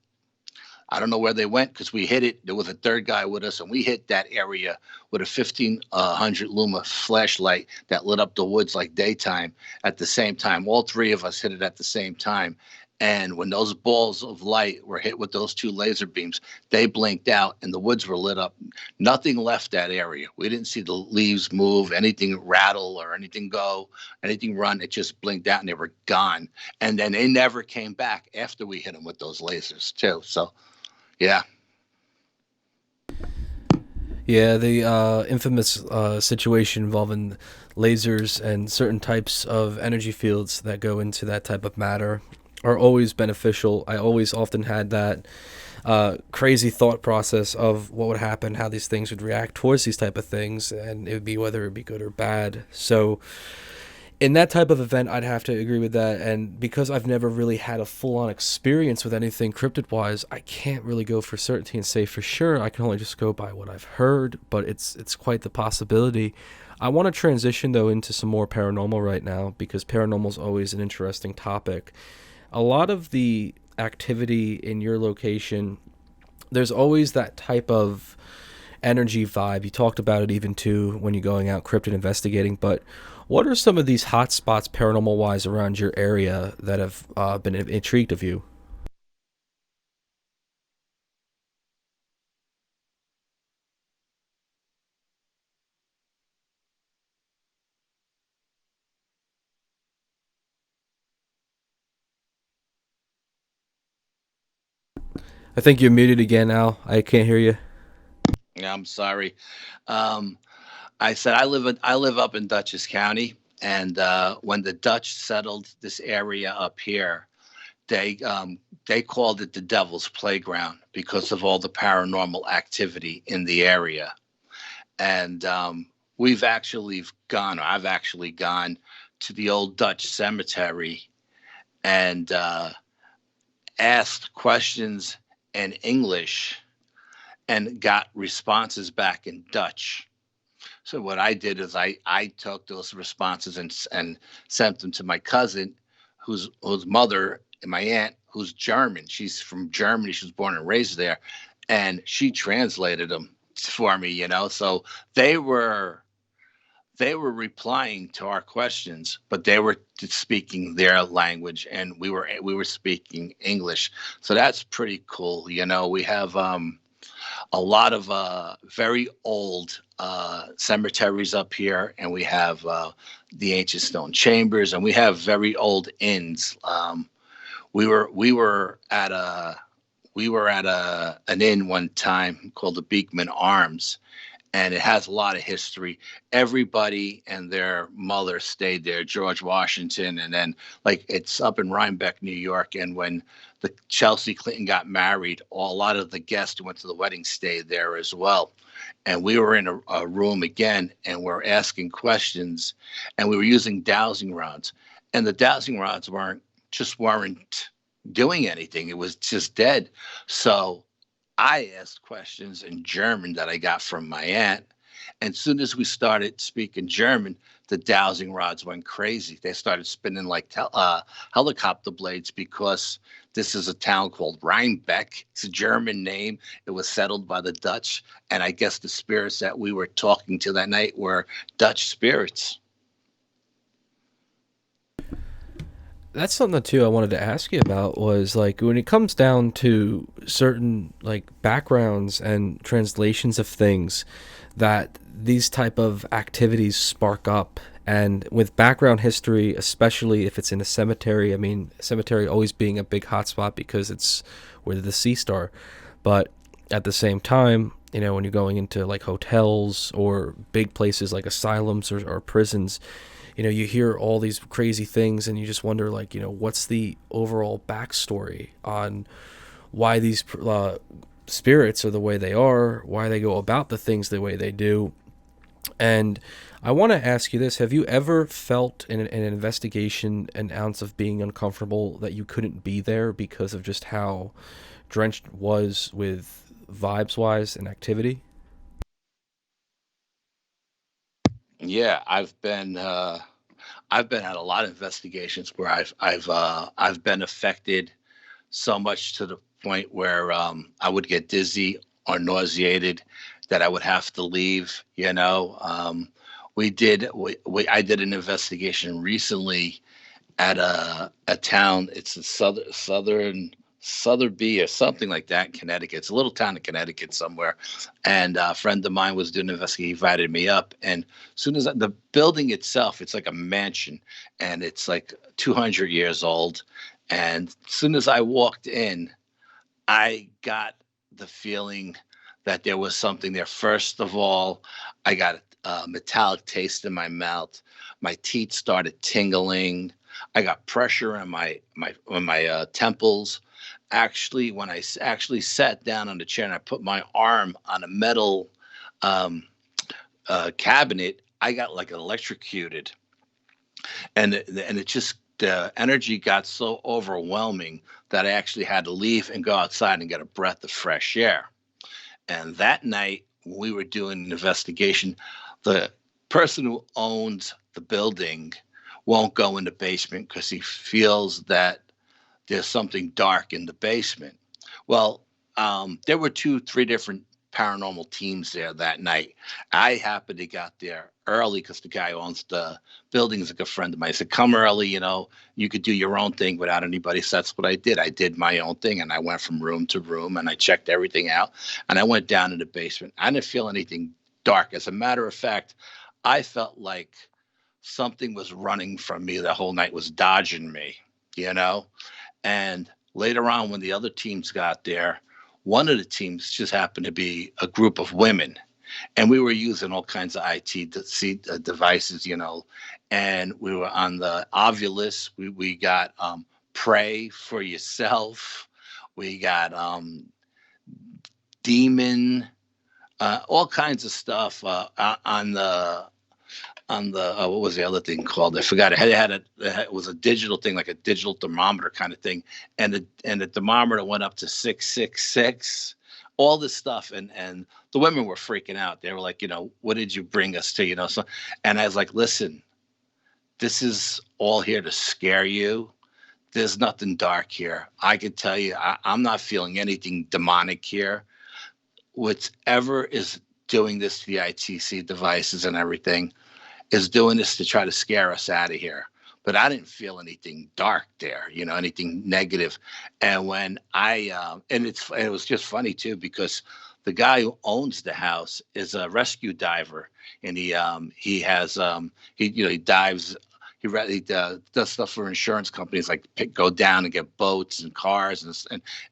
I don't know where they went because we hit it. There was a third guy with us, and we hit that area with a 1500 luma flashlight that lit up the woods like daytime at the same time. All three of us hit it at the same time. And when those balls of light were hit with those two laser beams, they blinked out and the woods were lit up. Nothing left that area. We didn't see the leaves move, anything rattle or anything go, anything run. It just blinked out and they were gone. And then they never came back after we hit them with those lasers too. So, yeah. Yeah, the infamous situation involving lasers and certain types of energy fields that go into that type of matter are always beneficial. I always often had that crazy thought process of what would happen, how these things would react towards these type of things, and it would be whether it would be good or bad. So in that type of event, I'd have to agree with that. And because I've never really had a full-on experience with anything cryptid-wise, I can't really go for certainty and say for sure. I can only just go by what I've heard, but it's quite the possibility. I want to transition, though, into some more paranormal right now because paranormal is always an interesting topic. A lot of the activity in your location, there's always that type of energy vibe. You talked about it even too when you're going out cryptid investigating, but what are some of these hot spots paranormal wise around your area that have been intrigued of you? I think you're muted again, Al. I can't hear you. Yeah, I'm sorry. Um, I said I live up in Dutchess County, and when the Dutch settled this area up here, they called it the Devil's Playground because of all the paranormal activity in the area. And I've actually gone to the old Dutch cemetery and asked questions in English and got responses back in Dutch. So what I did is I took those responses and sent them to my cousin, whose mother and my aunt, who's German. She's from Germany. She was born and raised there, and she translated them for me. So they were they were replying to our questions, but they were speaking their language, and we were speaking English. So that's pretty cool. We have a lot of very old cemeteries up here, and we have the ancient stone chambers, and we have very old inns. We were at an inn one time called the Beekman Arms, and it has a lot of history. Everybody and their mother stayed there. George Washington, and then like it's up in Rhinebeck, New York. And when the Chelsea Clinton got married, a lot of the guests who went to the wedding stayed there as well. And we were in a room again, and we're asking questions, and we were using dowsing rods, and the dowsing rods weren't doing anything. It was just dead. So I asked questions in German that I got from my aunt. And as soon as we started speaking German, the dowsing rods went crazy. They started spinning like helicopter blades because this is a town called Rhinebeck. It's a German name. It was settled by the Dutch. And I guess the spirits that we were talking to that night were Dutch spirits. That's something too I wanted to ask you about was like when it comes down to certain like backgrounds and translations of things that these type of activities spark up, and with background history, especially if it's in a cemetery. I mean, cemetery always being a big hotspot because it's where the deceased are, but at the same time, when you're going into like hotels or big places like asylums or prisons, you hear all these crazy things and you just wonder, like, what's the overall backstory on why these spirits are the way they are, why they go about the things the way they do. And I want to ask you this: have you ever felt in an investigation an ounce of being uncomfortable that you couldn't be there because of just how drenched was with vibes wise and activity? Yeah, I've been at a lot of investigations where I've been affected so much to the point where I would get dizzy or nauseated that I would have to leave. I did an investigation recently at a town. It's in Southerby or something like that in Connecticut. It's a little town in Connecticut somewhere. And a friend of mine was doing an investigation. He invited me up, and as soon as the building itself, it's like a mansion, and it's like 200 years old. And as soon as I walked in, I got the feeling that there was something there. First of all, I got a metallic taste in my mouth. My teeth started tingling. I got pressure on my temples. Actually, when I actually sat down on the chair and I put my arm on a metal um, cabinet, I got like electrocuted, and it just the energy got so overwhelming that I actually had to leave and go outside and get a breath of fresh air. And that night, when we were doing an investigation, the person who owns the building won't go in the basement because he feels that there's something dark in the basement. Well, there were two, three different paranormal teams there that night. I happened to got there early because the guy who owns the building is a good friend of mine. He said, "Come early, you could do your own thing without anybody." So that's what I did. I did my own thing, and I went from room to room, and I checked everything out, and I went down in the basement. I didn't feel anything dark. As a matter of fact, I felt like something was running from me the whole night, was dodging me, you know? And later on, when the other teams got there, one of the teams just happened to be a group of women. And we were using all kinds of devices, and we were on the Ovulus. We got Pray for Yourself. We got Demon, all kinds of stuff on the on the what was the other thing called? I forgot. It was a digital thing, like a digital thermometer kind of thing, and the thermometer went up to 666. All this stuff, and the women were freaking out. They were like, what did you bring us to? So, and I was like, listen, this is all here to scare you. There's nothing dark here. I can tell you, I'm not feeling anything demonic here. Whatever is doing this to the ITC devices and everything is doing this to try to scare us out of here. But I didn't feel anything dark there, anything negative. And when and it was just funny too, because the guy who owns the house is a rescue diver, and he has he dives. He does stuff for insurance companies, like go down and get boats and cars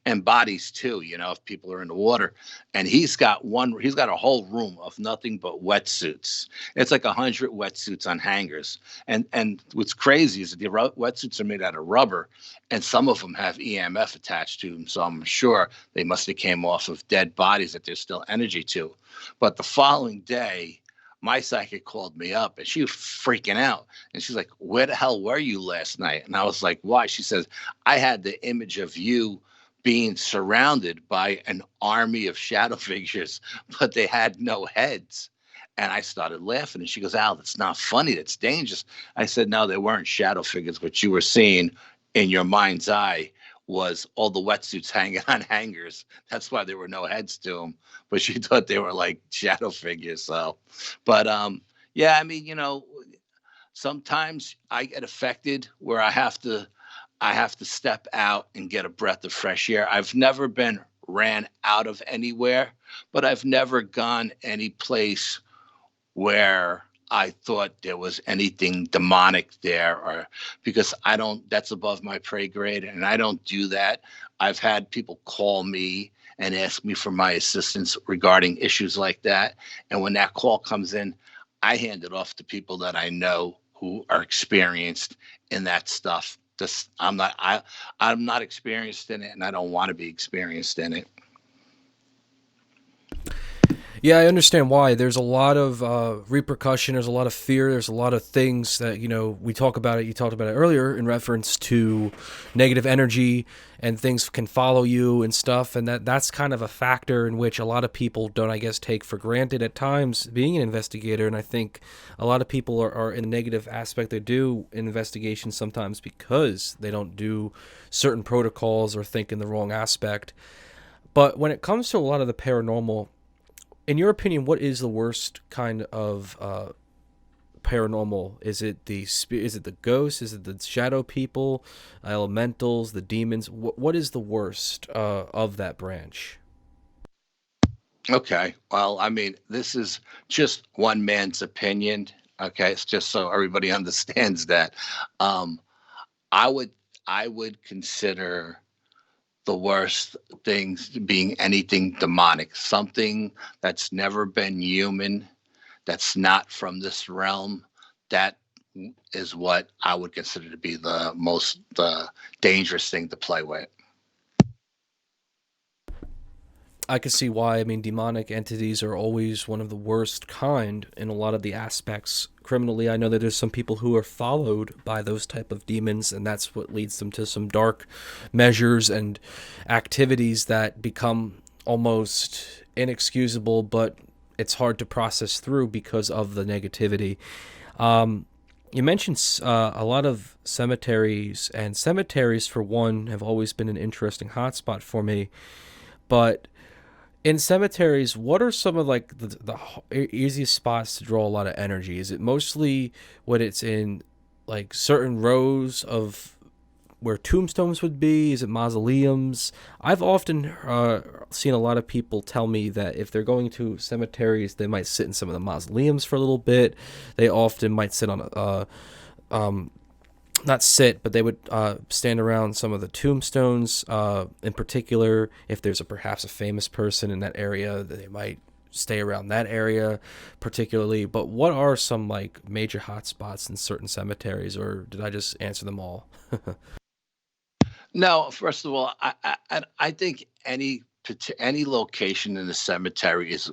and bodies too. If people are in the water, and he's got a whole room of nothing but wetsuits. It's like 100 wetsuits on hangers. And what's crazy is that the wetsuits are made out of rubber, and some of them have EMF attached to them. So I'm sure they must have came off of dead bodies that there's still energy to. But the following day, my psychic called me up, and she was freaking out. And she's like, where the hell were you last night? And I was like, why? She says, I had the image of you being surrounded by an army of shadow figures, but they had no heads. And I started laughing, and she goes, Al, that's not funny. That's dangerous. I said, no, they weren't shadow figures. What you were seeing in your mind's eye was all the wetsuits hanging on hangers. That's why there were no heads to them. But she thought they were like shadow figures. So, but yeah, I mean, sometimes I get affected where I have to step out and get a breath of fresh air. I've never been ran out of anywhere, but I've never gone any place where I thought there was anything demonic there, or because that's above my pay grade, and I don't do that. I've had people call me and ask me for my assistance regarding issues like that. And when that call comes in, I hand it off to people that I know who are experienced in that stuff. I'm not experienced in it, and I don't want to be experienced in it. Yeah, I understand why. There's a lot of repercussion. There's a lot of fear. There's a lot of things that we talk about it. You talked about it earlier in reference to negative energy, and things can follow you and stuff. And that's kind of a factor in which a lot of people don't, I guess, take for granted at times being an investigator. And I think a lot of people are in a negative aspect. They do investigations sometimes because they don't do certain protocols or think in the wrong aspect. But when it comes to a lot of the paranormal, in your opinion, what is the worst kind of paranormal? Is it the ghosts? Is it the shadow people, elementals, the demons? What is the worst of that branch? Okay. Well, I mean, this is just one man's opinion. Okay. It's just so everybody understands that. Um, I would I would consider the worst things being anything demonic, something that's never been human, that's not from this realm. That is what I would consider to be the most dangerous thing to play with. I can see why. I mean, demonic entities are always one of the worst kind in a lot of the aspects. Criminally, I know that there's some people who are followed by those type of demons, and that's what leads them to some dark measures and activities that become almost inexcusable, but it's hard to process through because of the negativity. You mentioned a lot of cemeteries, and cemeteries, for one, have always been an interesting hotspot for me. But in cemeteries, what are some of like the easiest spots to draw a lot of energy? Is it mostly when it's in like certain rows of where tombstones would be? Is it mausoleums? I've often seen a lot of people tell me that if they're going to cemeteries, they might sit in some of the mausoleums for a little bit. They often might sit on not sit, but they would stand around some of the tombstones. In particular, if there's perhaps a famous person in that area, they might stay around that area particularly. But what are some like major hotspots in certain cemeteries, or did I just answer them all? No, first of all, I think any any location in the cemetery is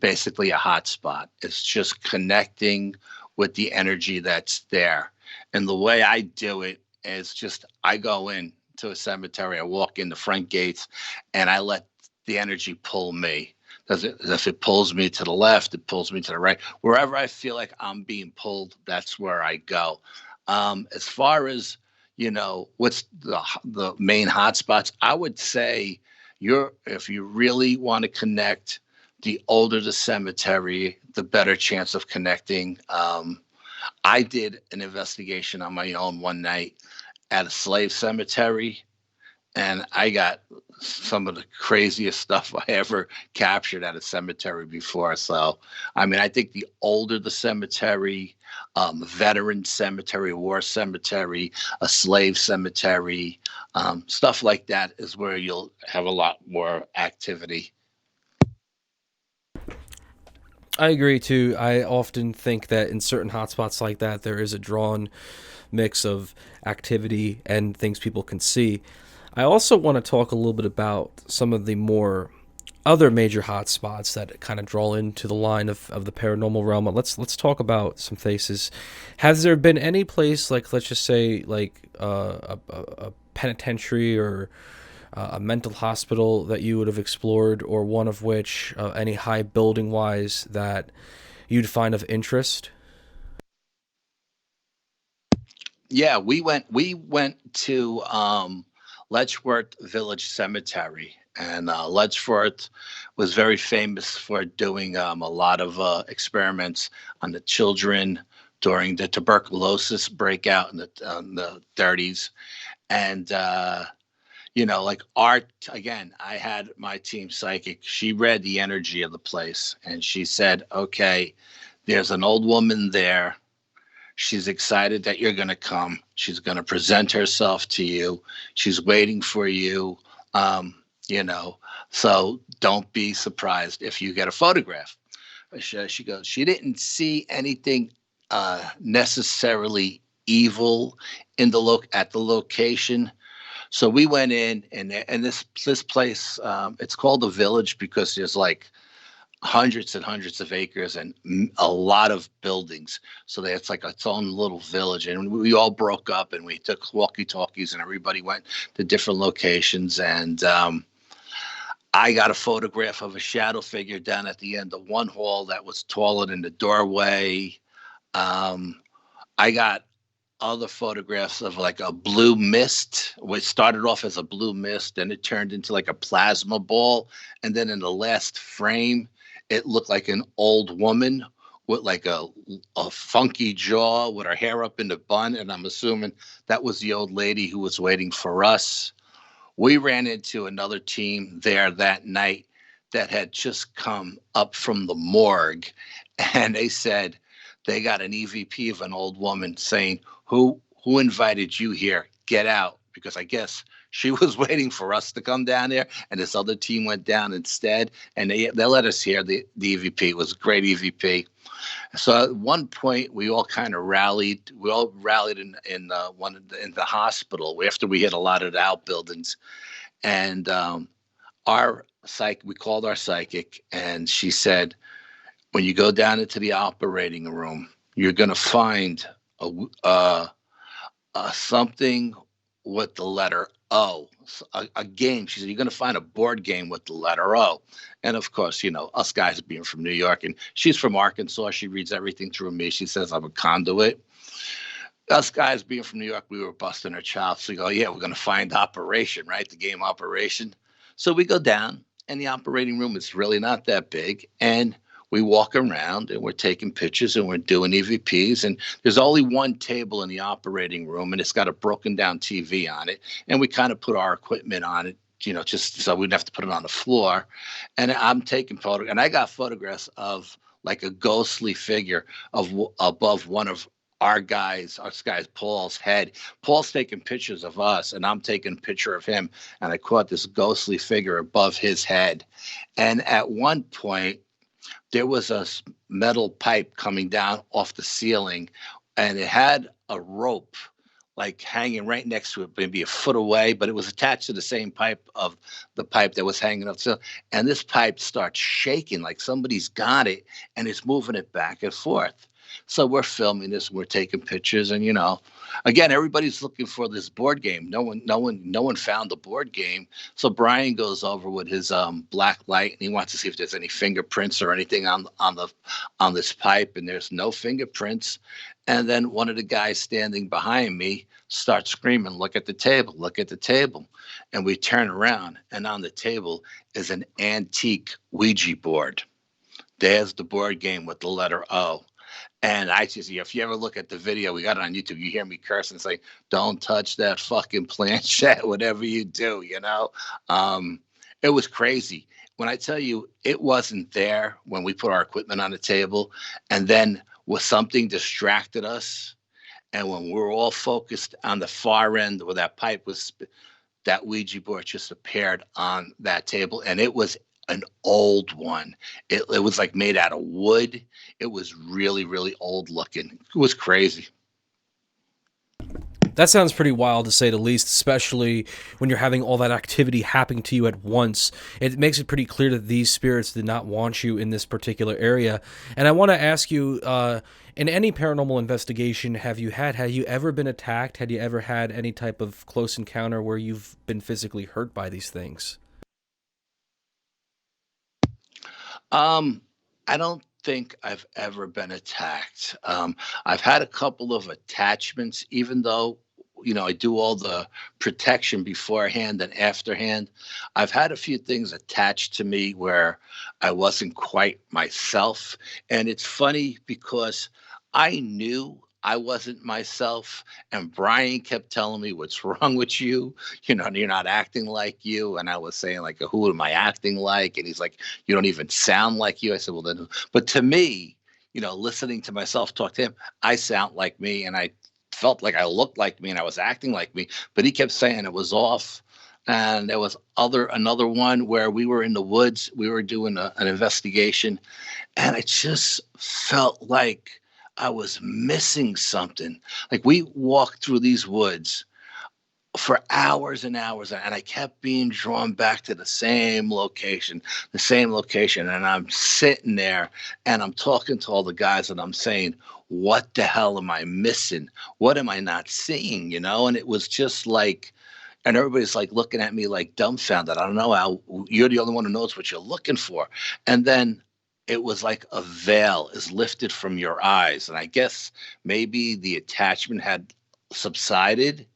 basically a hotspot. It's just connecting with the energy that's there. And the way I do it is just I go in to a cemetery, I walk in the front gates, and I let the energy pull me. If it pulls me to the left, it pulls me to the right. Wherever I feel like I'm being pulled, that's where I go. As far as what's the main hotspots, I would say if you really want to connect, the older the cemetery, the better chance of connecting. I did an investigation on my own one night at a slave cemetery, and I got some of the craziest stuff I ever captured at a cemetery before. So, I mean, I think the older the cemetery, veteran cemetery, war cemetery, a slave cemetery, stuff like that is where you'll have a lot more activity. I agree too. I often think that in certain hotspots like that, there is a drawn mix of activity and things people can see. I also want to talk a little bit about some of the more other major hotspots that kind of draw into the line of the paranormal realm. Let's talk about some places. Has there been any place, like, let's just say, like a penitentiary or a mental hospital that you would have explored, or one of which, any high building wise, that you'd find of interest? Yeah, we went to Letchworth Village Cemetery, and Letchworth was very famous for doing a lot of experiments on the children during the tuberculosis breakout in the 30s. And like art again, I had my team psychic. She read the energy of the place, and she said, "Okay, there's an old woman there. She's excited that you're going to come. She's going to present herself to you. She's waiting for you. Um, you know, so don't be surprised if you get a photograph." She goes, she didn't see anything necessarily evil in at the location. So we went in, and this place, it's called the Village because there's like hundreds and hundreds of acres and a lot of buildings. So it's like its own little village. And we all broke up and we took walkie talkies and everybody went to different locations. And I got a photograph of a shadow figure down at the end of one hall that was taller than the doorway. Um, I got other photographs of like a blue mist, which started off as a blue mist, and it turned into like a plasma ball. And then in the last frame, it looked like an old woman with like a funky jaw with her hair up in the bun. And I'm assuming that was the old lady who was waiting for us. We ran into another team there that night that had just come up from the morgue, and they said they got an EVP of an old woman saying, "Who invited you here? Get out!" Because I guess she was waiting for us to come down there, and this other team went down instead, and they let us hear the EVP. It was a great EVP. So at one point, we all kind of rallied. We all rallied in the hospital after we hit a lot of the outbuildings, and we called our psychic, and she said, when you go down into the operating room, you're going to find a, something with the letter O, a game. She said, you're going to find a board game with the letter O. And of course, us guys being from New York, and she's from Arkansas. She reads everything through me. She says I'm a conduit. Us guys being from New York, we were busting our chops. We go, yeah, we're going to find Operation, right? The game Operation. So we go down, and the operating room is really not that big. And we walk around, and we're taking pictures, and we're doing EVPs. And there's only one table in the operating room, and it's got a broken down TV on it. And we kind of put our equipment on it, just so we didn't have to put it on the floor. And I'm taking photos, and I got photographs of like a ghostly figure above one of our guy's Paul's head. Paul's taking pictures of us, and I'm taking a picture of him, and I caught this ghostly figure above his head. And at one point, there was a metal pipe coming down off the ceiling, and it had a rope like hanging right next to it, maybe a foot away, but it was attached to the same pipe of the pipe that was hanging up. So, and this pipe starts shaking like somebody's got it and it's moving it back and forth. So we're filming this, we're taking pictures, and again, everybody's looking for this board game. No one found the board game. So Brian goes over with his black light, and he wants to see if there's any fingerprints or anything on this pipe, and there's no fingerprints. And then one of the guys standing behind me starts screaming, "Look at the table! Look at the table!" And we turn around, and on the table is an antique Ouija board. There's the board game with the letter O. And I just, if you ever look at the video, we got it on YouTube, you hear me curse and say, "Don't touch that fucking planchette, whatever you do." It was crazy. When I tell you it wasn't there when we put our equipment on the table, and then was something distracted us. And when we were all focused on the far end where that pipe was, that Ouija board just appeared on that table, and it was an old one. It was like made out of wood. It was really, really old looking. It was crazy. That sounds pretty wild, to say the least, especially when you're having all that activity happening to you at once. It makes it pretty clear that these spirits did not want you in this particular area. And I want to ask you, in any paranormal investigation have you ever been attacked? Had you ever had any type of close encounter where you've been physically hurt by these things? I don't think I've ever been attacked. I've had a couple of attachments, even though I do all the protection beforehand and afterhand. I've had a few things attached to me where I wasn't quite myself. And it's funny because I knew I wasn't myself. And Brian kept telling me, "What's wrong with you? You're not acting like you." And I was saying, like, "Who am I acting like?" And he's like, "You don't even sound like you." I said, "Well, then," but to me, listening to myself talk to him, I sound like me, and I felt like I looked like me and I was acting like me, but he kept saying it was off. And there was another one where we were in the woods, we were doing an investigation, and it just felt like I was missing something. Like we walked through these woods for hours and hours, and I kept being drawn back to the same location. And I'm sitting there and I'm talking to all the guys and I'm saying, "What the hell am I missing? What am I not seeing?" And it was just like, and everybody's like looking at me like dumbfounded. I don't know how you're the only one who knows what you're looking for. And then it was like a veil is lifted from your eyes. And I guess maybe the attachment had subsided,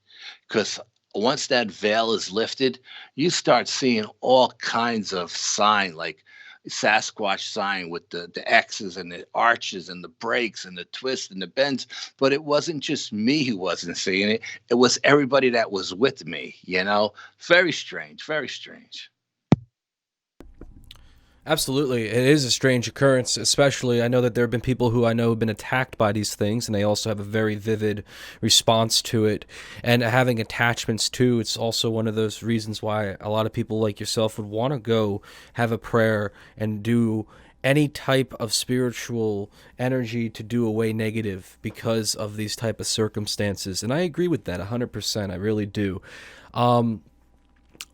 because once that veil is lifted, you start seeing all kinds of sign, like Sasquatch sign with the X's and the arches and the breaks and the twists and the bends. But it wasn't just me who wasn't seeing it. It was everybody that was with me. Very strange, very strange. Absolutely. It is a strange occurrence, especially I know that there have been people who I know have been attacked by these things, and they also have a very vivid response to it. And having attachments too, it's also one of those reasons why a lot of people like yourself would want to go have a prayer and do any type of spiritual energy to do away negative because of these type of circumstances. And I agree with that 100%. I really do. Um,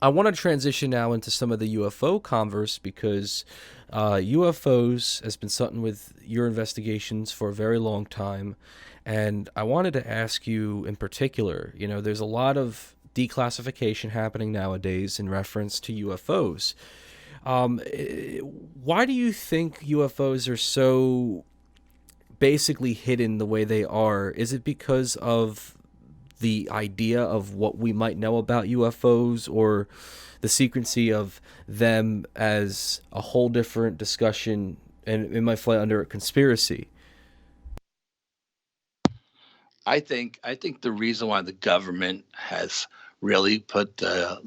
I want to transition now into some of the UFO converse, because UFOs has been something with your investigations for a very long time. And I wanted to ask you in particular, there's a lot of declassification happening nowadays in reference to UFOs. Why do you think UFOs are so basically hidden the way they are? Is it because of the idea of what we might know about UFOs, or the secrecy of them as a whole different discussion, and it might fly under a conspiracy? I think the reason why the government has really put the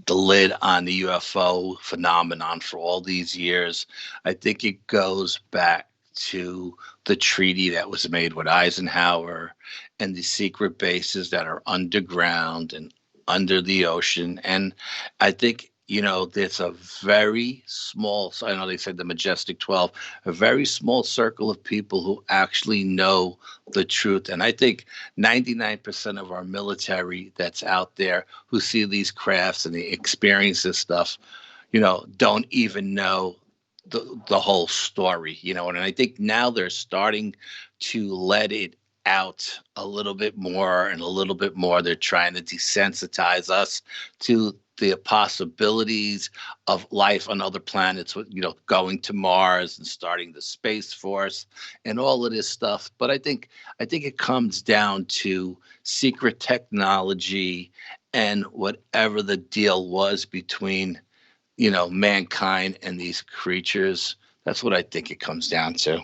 lid on the UFO phenomenon for all these years, I think it goes back to the treaty that was made with Eisenhower and the secret bases that are underground and under the ocean. And I think there's a very small, so I know they said the Majestic 12, a very small circle of people who actually know the truth. And I think 99% of our military that's out there who see these crafts and they experience this stuff, don't even know the whole story, and I think now they're starting to let it out a little bit more and a little bit more. They're trying to desensitize us to the possibilities of life on other planets, with going to Mars and starting the Space Force and all of this stuff. But I think it comes down to secret technology and whatever the deal was between mankind and these creatures. That's what I think it comes down to.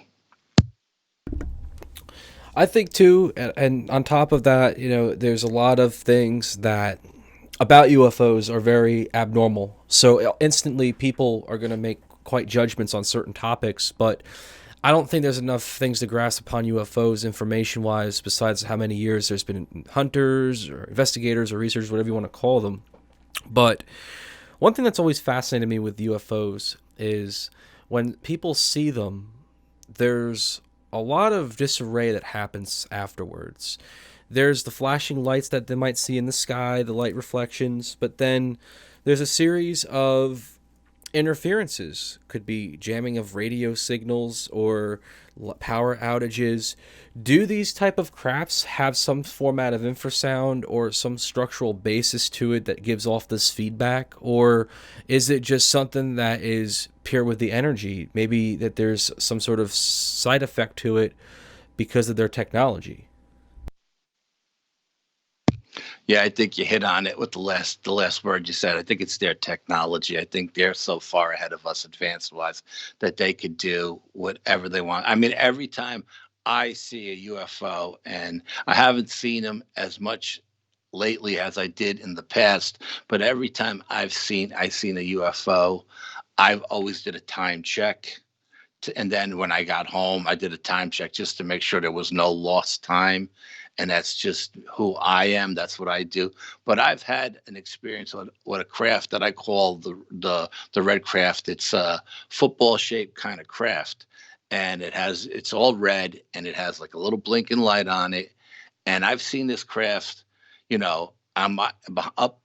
I think too, and on top of that, there's a lot of things that about UFOs are very abnormal. So instantly, people are going to make quite judgments on certain topics, but I don't think there's enough things to grasp upon UFOs information wise, besides how many years there's been hunters or investigators or researchers, whatever you want to call them. But one thing that's always fascinated me with UFOs is when people see them, there's a lot of disarray that happens afterwards. There's the flashing lights that they might see in the sky, the light reflections, but then there's a series of interferences. Could be jamming of radio signals or power outages. Do these type of crafts have some format of infrasound or some structural basis to it that gives off this feedback, or is it just something that is pure with the energy? Maybe that there's some sort of side effect to it because of their technology. Yeah, I think you hit on it with the last word you said. I think it's their technology. I think they're so far ahead of us advanced wise that they could do whatever they want. I mean, every time I see a UFO, and I haven't seen them as much lately as I did in the past, but every time I seen a UFO, I've always did a time check. And then when I got home, I did a time check just to make sure there was no lost time. And that's just who I am. That's what I do. But I've had an experience with a craft that I call the red craft. It's a football shaped kind of craft, and it's all red, and it has like a little blinking light on it. And I've seen this craft, on up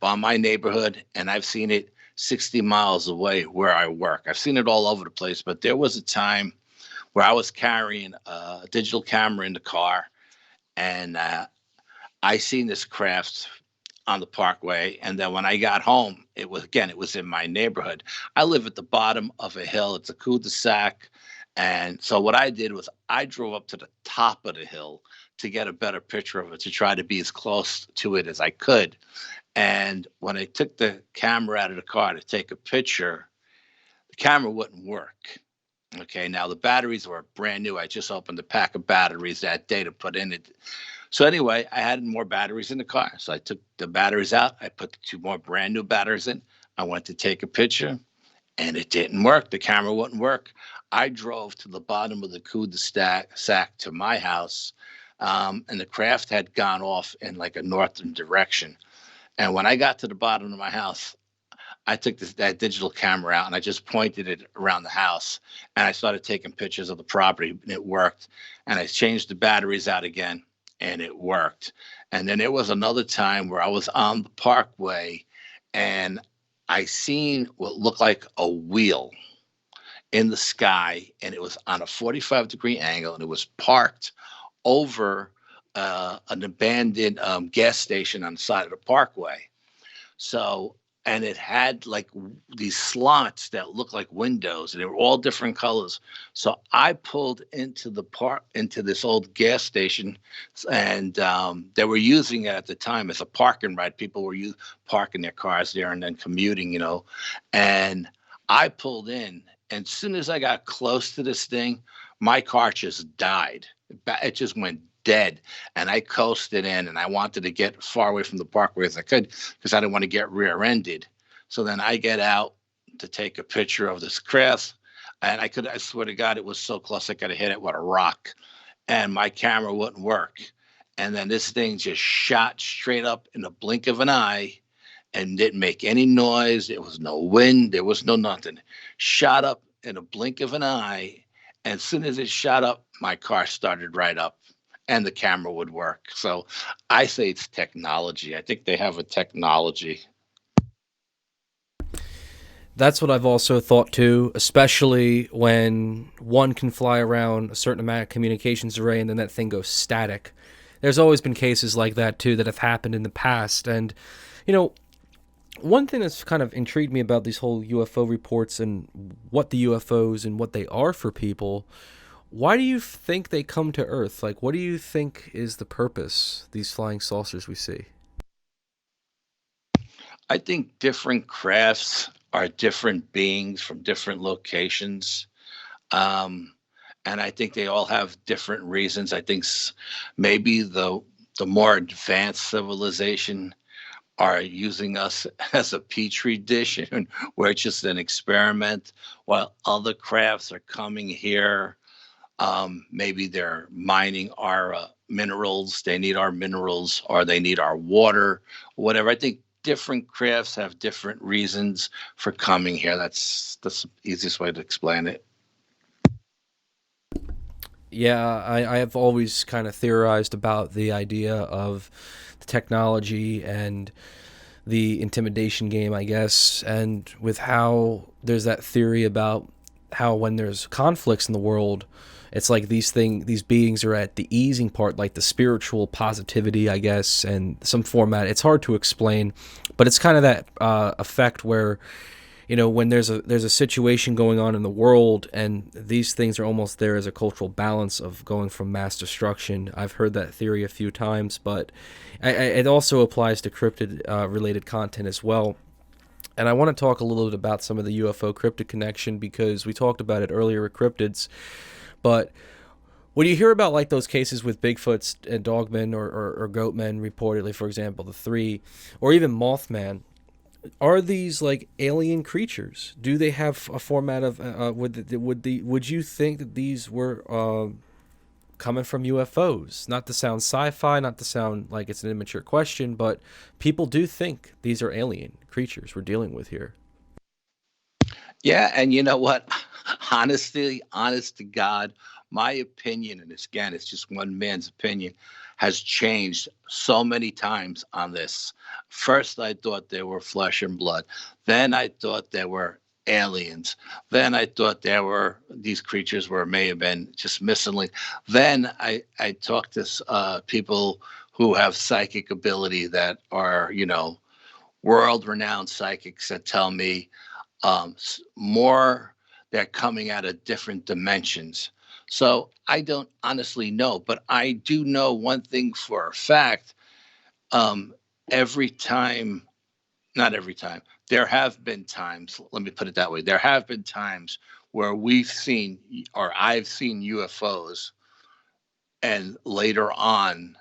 on my neighborhood, and I've seen it 60 miles away where I work. I've seen it all over the place, but there was a time where I was carrying a digital camera in the car, and I seen this craft on the parkway. And then when I got home, it was in my neighborhood. I live at the bottom of a hill. It's a cul-de-sac. And so what I did was I drove up to the top of the hill to get a better picture of it, to try to be as close to it as I could. And when I took the camera out of the car to take a picture, the camera wouldn't work. Okay, now the batteries were brand new. I just opened a pack of batteries that day to put in it. So anyway, I had more batteries in the car. So I took the batteries out. I put two more brand new batteries in. I went to take a picture, and it didn't work. The camera wouldn't work. I drove to the bottom of the cul-de-sac to my house, and the craft had gone off in like a northern direction. And when I got to the bottom of my house, I took that digital camera out and I just pointed it around the house, and I started taking pictures of the property, and it worked. And I changed the batteries out again, and it worked. And then there was another time where I was on the parkway, and I seen what looked like a wheel in the sky, and it was on a 45-degree angle, and it was parked over an abandoned gas station on the side of the parkway. So, and it had like these slots that looked like windows, and they were all different colors. So I pulled into the park, into this old gas station, and they were using it at the time as a parking ride. People were parking their cars there and then commuting, And I pulled in, and as soon as I got close to this thing, my car just died. It just went dead. And I coasted in, and I wanted to get far away from the parkway as I could because I didn't want to get rear-ended. So then I get out to take a picture of this craft, and I swear to God, it was so close I could have hit it with a rock, and my camera wouldn't work. And then this thing just shot straight up in the blink of an eye, and didn't make any noise. There was no wind. There was no nothing. Shot up in a blink of an eye. And as soon as it shot up, my car started right up and the camera would work. So I say it's technology. I think they have a technology. That's what I've also thought too, especially when one can fly around a certain amount of communications array and then that thing goes static. There's always been cases like that too that have happened in the past. And, you know, one thing that's kind of intrigued me about these whole UFO reports and what the UFOs and what they are for people, why do you think they come to Earth? Like, what do you think is the purpose, these flying saucers we see? I think different crafts are different beings from different locations. Um, and I think they all have different reasons. I think maybe the more advanced civilization are using us as a petri dish and we're just an experiment while other crafts are coming here. Maybe they're mining our minerals. They need our minerals or they need our water, whatever. I think different crafts have different reasons for coming here. That's the easiest way to explain it. Yeah, I have always kind of theorized about the idea of the technology and the intimidation game, I guess, and with how there's that theory about how when there's conflicts in the world, it's like these beings are at the easing part, like the spiritual positivity, I guess, and some format. It's hard to explain, but it's kind of that effect where, you know, when there's a situation going on in the world and these things are almost there as a cultural balance of going from mass destruction. I've heard that theory a few times, but it also applies to cryptid related content as well. And I want to talk a little bit about some of the UFO cryptid connection because we talked about it earlier with cryptids. But when you hear about like those cases with Bigfoots and Dogmen or Goatmen, reportedly, for example, the three, or even Mothman, are these like alien creatures? Do they have a format of would you think that these were coming from UFOs? Not to sound sci-fi, not to sound like it's an immature question, but people do think these are alien creatures we're dealing with here. Yeah, and you know what? Honestly, honest to God, my opinion, and it's, again, it's just one man's opinion, has changed so many times on this. First, I thought they were flesh and blood. Then I thought they were aliens. Then I thought there were these creatures were may have been just missing link. Then I talked to people who have psychic ability that are, you know, world renowned psychics that tell me more they're coming out of different dimensions. So I don't honestly know, but I do know one thing for a fact. Um, every time, not every time, there have been times, let me put it that way, there have been times where we've seen or I've seen UFOs and later on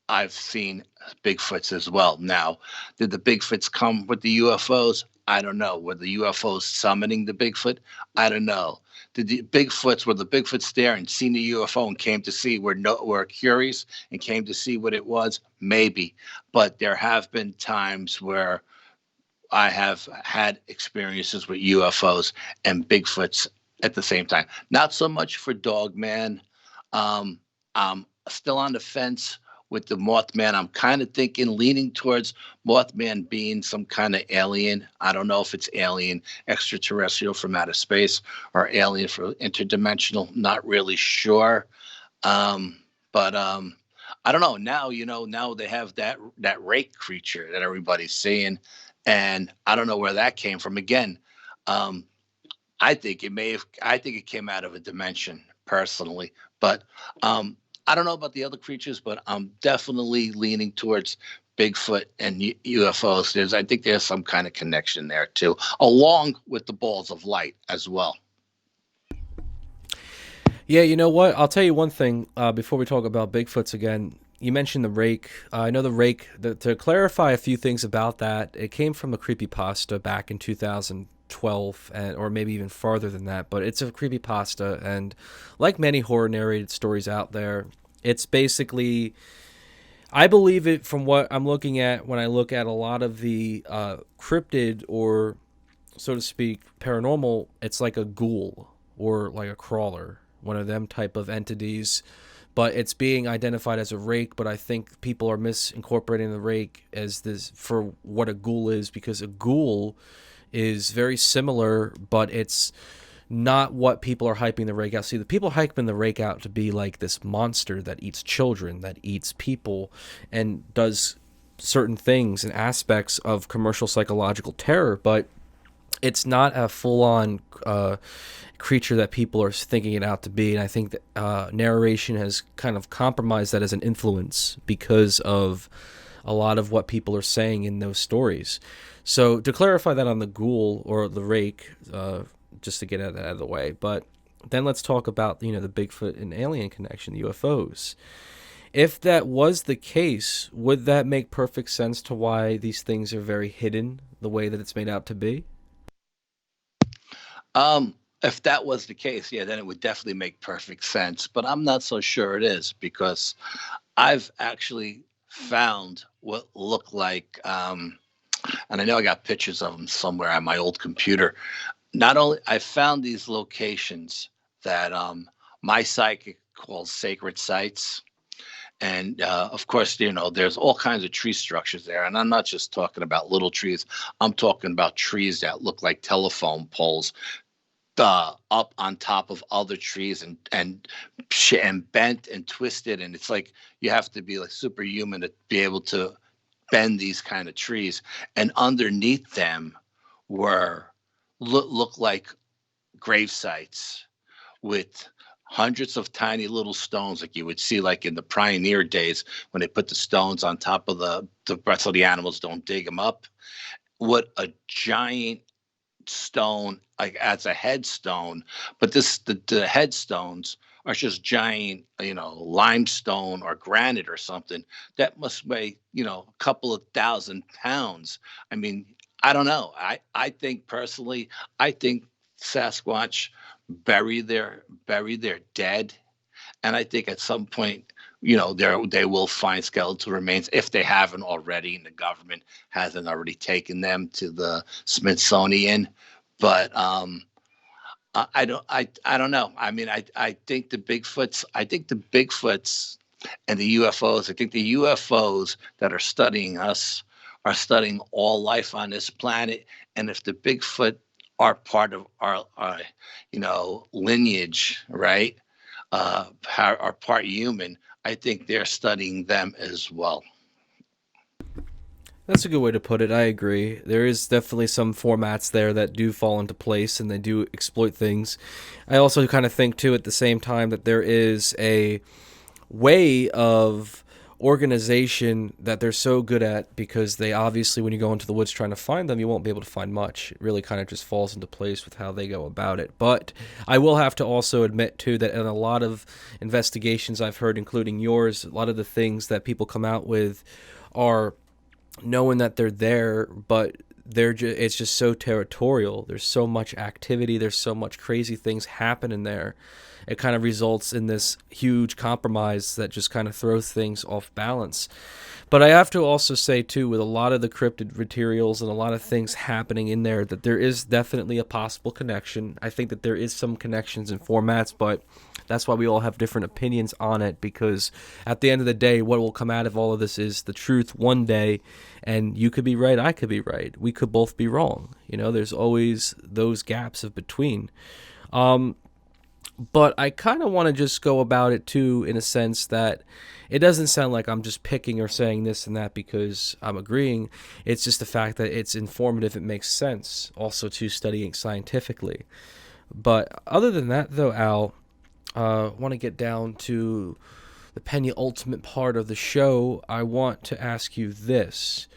I've seen Bigfoots as well. Now, did the Bigfoots come with the UFOs? I don't know. Were the UFOs summoning the Bigfoot? I don't know. Did the Bigfoots, were the Bigfoots there and seen the UFO and came to see, were curious and came to see what it was? Maybe. But there have been times where I have had experiences with UFOs and Bigfoots at the same time. Not so much for Dogman. I'm still on the fence with the Mothman. I'm kind of thinking, leaning towards Mothman being some kind of alien. I don't know if it's alien extraterrestrial from outer space or alien for interdimensional. Not really sure. But I don't know. Now, you know, now they have that rake creature that everybody's seeing, and I don't know where that came from. Again, um, I think it may have. I think it came out of a dimension personally, but I don't know about the other creatures. But I'm definitely leaning towards Bigfoot and UFOs. I think there's some kind of connection there too, along with the balls of light as well. Yeah, you know what? I'll tell you one thing before we talk about Bigfoots again. You mentioned the rake. I know the rake. To clarify a few things about that, it came from a creepypasta back in 2012, or maybe even farther than that. But it's a creepypasta, and like many horror narrated stories out there, it's basically I believe it from what I'm looking at when I look at a lot of the cryptid or, so to speak, paranormal. It's like a ghoul or like a crawler, one of them type of entities. But it's being identified as a rake. But I think people are misincorporating the rake as this for what a ghoul is, because a ghoul is very similar, but it's not what people are hyping the rake out. See, the people hyping the rake out to be like this monster that eats children, that eats people, and does certain things and aspects of commercial psychological terror, but it's not a full-on creature that people are thinking it out to be. And I think that narration has kind of compromised that as an influence because of a lot of what people are saying in those stories. So to clarify that on the ghoul or the rake, just to get that out of the way. But then let's talk about the Bigfoot and alien connection, the UFOs. If that was the case, would that make perfect sense to why these things are very hidden the way that it's made out to be? If that was the case, yeah, then it would definitely make perfect sense. But I'm not so sure it is, because I've actually found what look like, and I know I got pictures of them somewhere on my old computer. Not only I found these locations that my psychic calls sacred sites. And of course, there's all kinds of tree structures there. And I'm not just talking about little trees. I'm talking about trees that look like telephone poles, up on top of other trees, and bent and twisted. And it's like you have to be like superhuman to be able to bend these kind of trees. And underneath them were look like grave sites with hundreds of tiny little stones, like you would see like in the pioneer days when they put the stones on top of the so the animals don't dig them up. What a giant stone, like as a headstone. But the headstones are just giant, limestone or granite or something that must weigh, a couple of 1,000 pounds. I mean, I don't know. I think personally, I think Sasquatch bury their dead. And I think at some point, they will find skeletal remains if they haven't already, and the government hasn't already taken them to the Smithsonian. But I don't know. I mean, I think the Bigfoots and the UFOs. I think the UFOs that are studying us are studying all life on this planet. And if the Bigfoot are part of our lineage, right? Are part human. I think they're studying them as well. That's a good way to put it. I agree. There is definitely some formats there that do fall into place and they do exploit things. I also kind of think, too, at the same time, that there is a way of organization that they're so good at, because they obviously, when you go into the woods trying to find them, you won't be able to find much. It really kind of just falls into place with how they go about it. But I will have to also admit, too, that in a lot of investigations I've heard, including yours, a lot of the things that people come out with are knowing that they're there, but it's just so territorial. There's so much activity. There's so much crazy things happening there. It kind of results in this huge compromise that just kind of throws things off balance. But I have to also say, too, with a lot of the cryptid materials and a lot of things happening in there, that there is definitely a possible connection. I think that there is some connections in formats, but that's why we all have different opinions on it, because at the end of the day, what will come out of all of this is the truth one day, and you could be right, I could be right. We could both be wrong. There's always those gaps of between. But I kind of want to just go about it, too, in a sense that it doesn't sound like I'm just picking or saying this and that because I'm agreeing. It's just the fact that it's informative. It makes sense also to studying scientifically. But other than that, though, Al, I want to get down to the penultimate part of the show. I want to ask you this.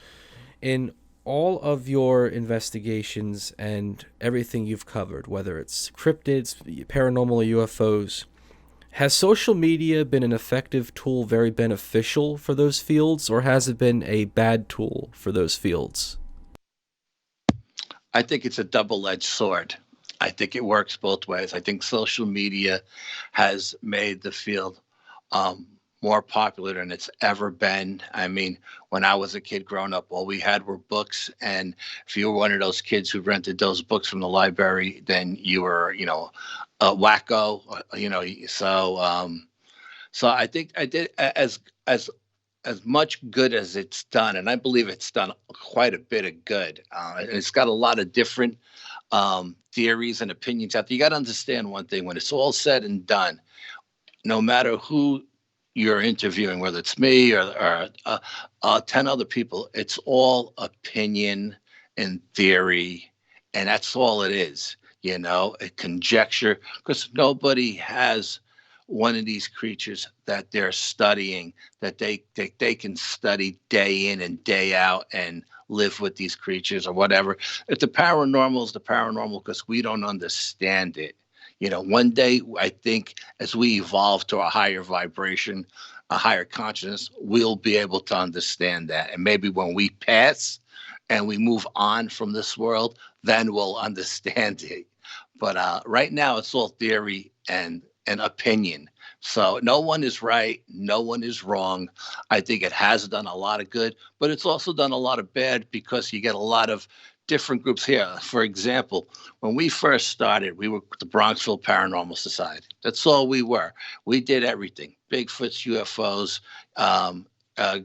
In all of your investigations and everything you've covered, whether it's cryptids, paranormal, or UFOs, has social media been an effective tool, very beneficial for those fields, or has it been a bad tool for those fields? I think it's a double-edged sword. I think it works both ways. I think social media has made the field more popular than it's ever been. I mean, when I was a kid growing up, all we had were books, and if you were one of those kids who rented those books from the library, then you were, a wacko. So I think I did as much good as it's done, and I believe it's done quite a bit of good. And it's got a lot of different theories and opinions out there. You got to understand one thing: when it's all said and done, no matter who you're interviewing, whether it's me or 10 other people, it's all opinion and theory. And that's all it is, a conjecture, because nobody has one of these creatures that they're studying, that they can study day in and day out and live with these creatures or whatever. If the paranormal is the paranormal because we don't understand it. One day I think as we evolve to a higher vibration, a higher consciousness, we'll be able to understand that. And maybe when we pass and we move on from this world, then we'll understand it. But right now, it's all theory and opinion. So no one is right, no one is wrong. I think it has done a lot of good, but it's also done a lot of bad because you get a lot of different groups here. For example, when we first started, we were the Bronxville Paranormal Society. That's all we were. We did everything: Bigfoots, UFOs,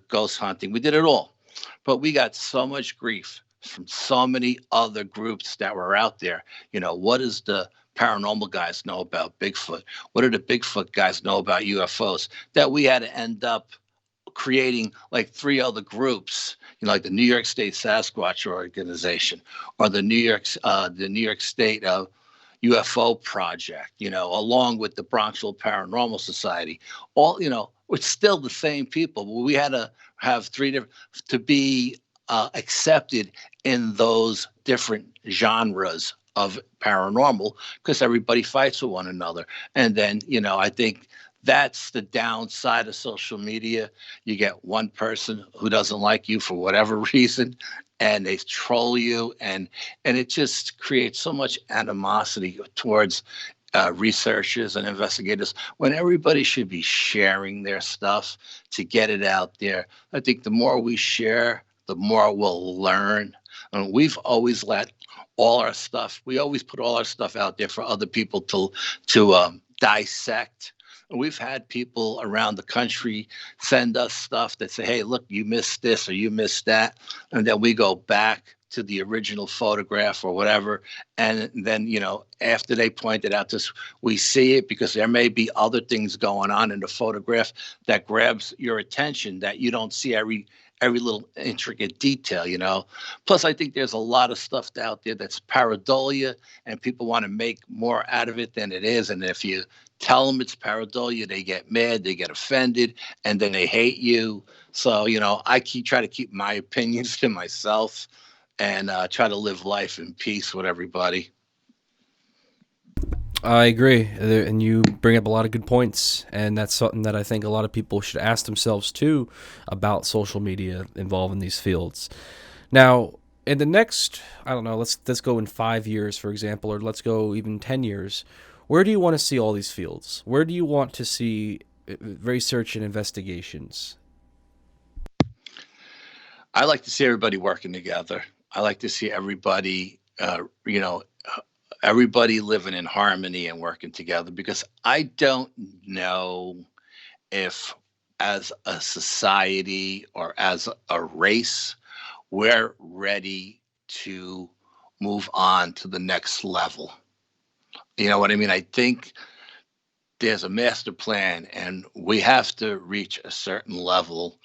ghost hunting. We did it all. But we got so much grief from so many other groups that were out there. What does the paranormal guys know about Bigfoot? What do the Bigfoot guys know about UFOs? That we had to end up creating like three other groups, like the New York State Sasquatch Organization or the New York State UFO Project, along with the Bronxville Paranormal Society. All, it's still the same people, but we had to have three different to be accepted in those different genres of paranormal because everybody fights with one another. And then, I think that's the downside of social media. You get one person who doesn't like you for whatever reason, and they troll you, and it just creates so much animosity towards researchers and investigators when everybody should be sharing their stuff to get it out there. I think the more we share, the more we'll learn. And we've always let we always put all our stuff out there for other people to dissect. And we've had people around the country send us stuff that say, hey, look, you missed this or you missed that. And then we go back to the original photograph or whatever. And then, after they point it out to us, we see it because there may be other things going on in the photograph that grabs your attention that you don't see every little intricate detail. Plus, I think there's a lot of stuff out there that's pareidolia, and people want to make more out of it than it is. And if you tell them it's pareidolia, they get mad, they get offended, and then they hate you. So, I try to keep my opinions to myself and try to live life in peace with everybody. I agree, and you bring up a lot of good points, and that's something that I think a lot of people should ask themselves too about social media involved in these fields. Now, in the next, I don't know, let's go in 5 years, for example, or let's go even 10 years. Where do you want to see all these fields? Where do you want to see research and investigations? I like to see everybody working together. I like to see everybody living in harmony and working together because I don't know if as a society or as a race, we're ready to move on to the next level. You know what I mean? I think there's a master plan and we have to reach a certain level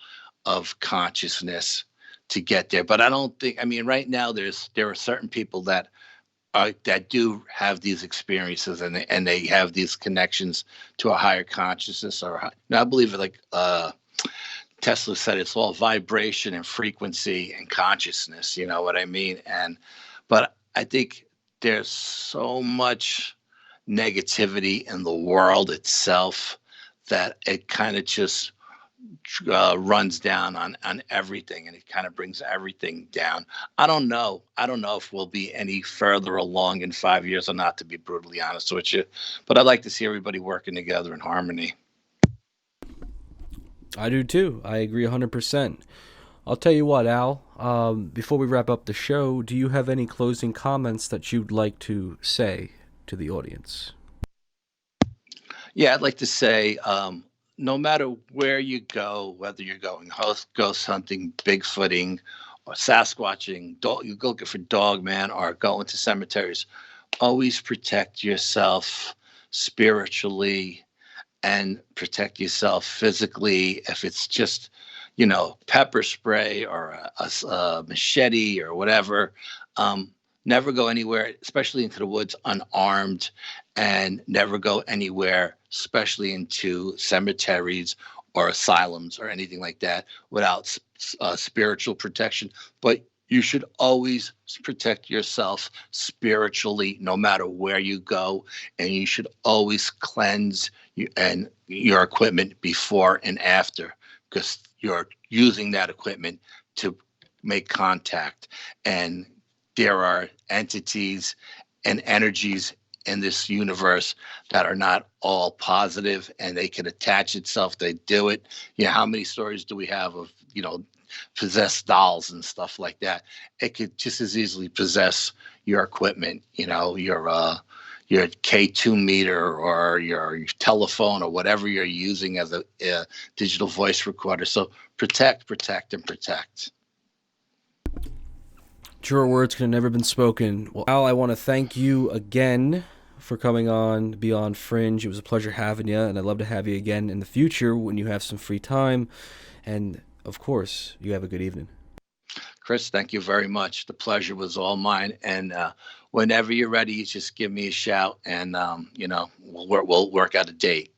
of consciousness to get there. But I don't think, I mean, right now there are certain people that do have these experiences and they have these connections to a higher consciousness I believe like Tesla said, it's all vibration and frequency and consciousness, you know what I mean? But I think there's so much negativity in the world itself that it kind of just runs down on everything and it kind of brings everything down. I don't know if we'll be any further along in 5 years or not, to be brutally honest with you, but I'd like to see everybody working together in harmony. I do too. I agree 100%. I'll tell you what, Al, before we wrap up the show, do you have any closing comments that you'd like to say to the audience? Yeah, I'd like to say, no matter where you go, whether you're going ghost hunting, Bigfooting, or Sasquatching, you go looking for dog man, or going to cemeteries, always protect yourself spiritually and protect yourself physically. If it's just, pepper spray or a machete or whatever, never go anywhere, especially into the woods, unarmed, and never go anywhere, especially into cemeteries or asylums or anything like that, without spiritual protection. But you should always protect yourself spiritually, no matter where you go, and you should always cleanse and your equipment before and after, because you're using that equipment to make contact. And there are entities and energies in this universe that are not all positive, and they can attach itself. They do it. How many stories do we have of, possessed dolls and stuff like that? It could just as easily possess your equipment, your K2 meter or your telephone or whatever you're using as a digital voice recorder. So protect, protect, and protect. Truer words could have never been spoken. Well, Al, I want to thank you again for coming on Beyond Fringe. It was a pleasure having you, and I'd love to have you again in the future when you have some free time. And of course, you have a good evening. Chris, thank you very much. The pleasure was all mine. And whenever you're ready, just give me a shout, and we'll work out a date.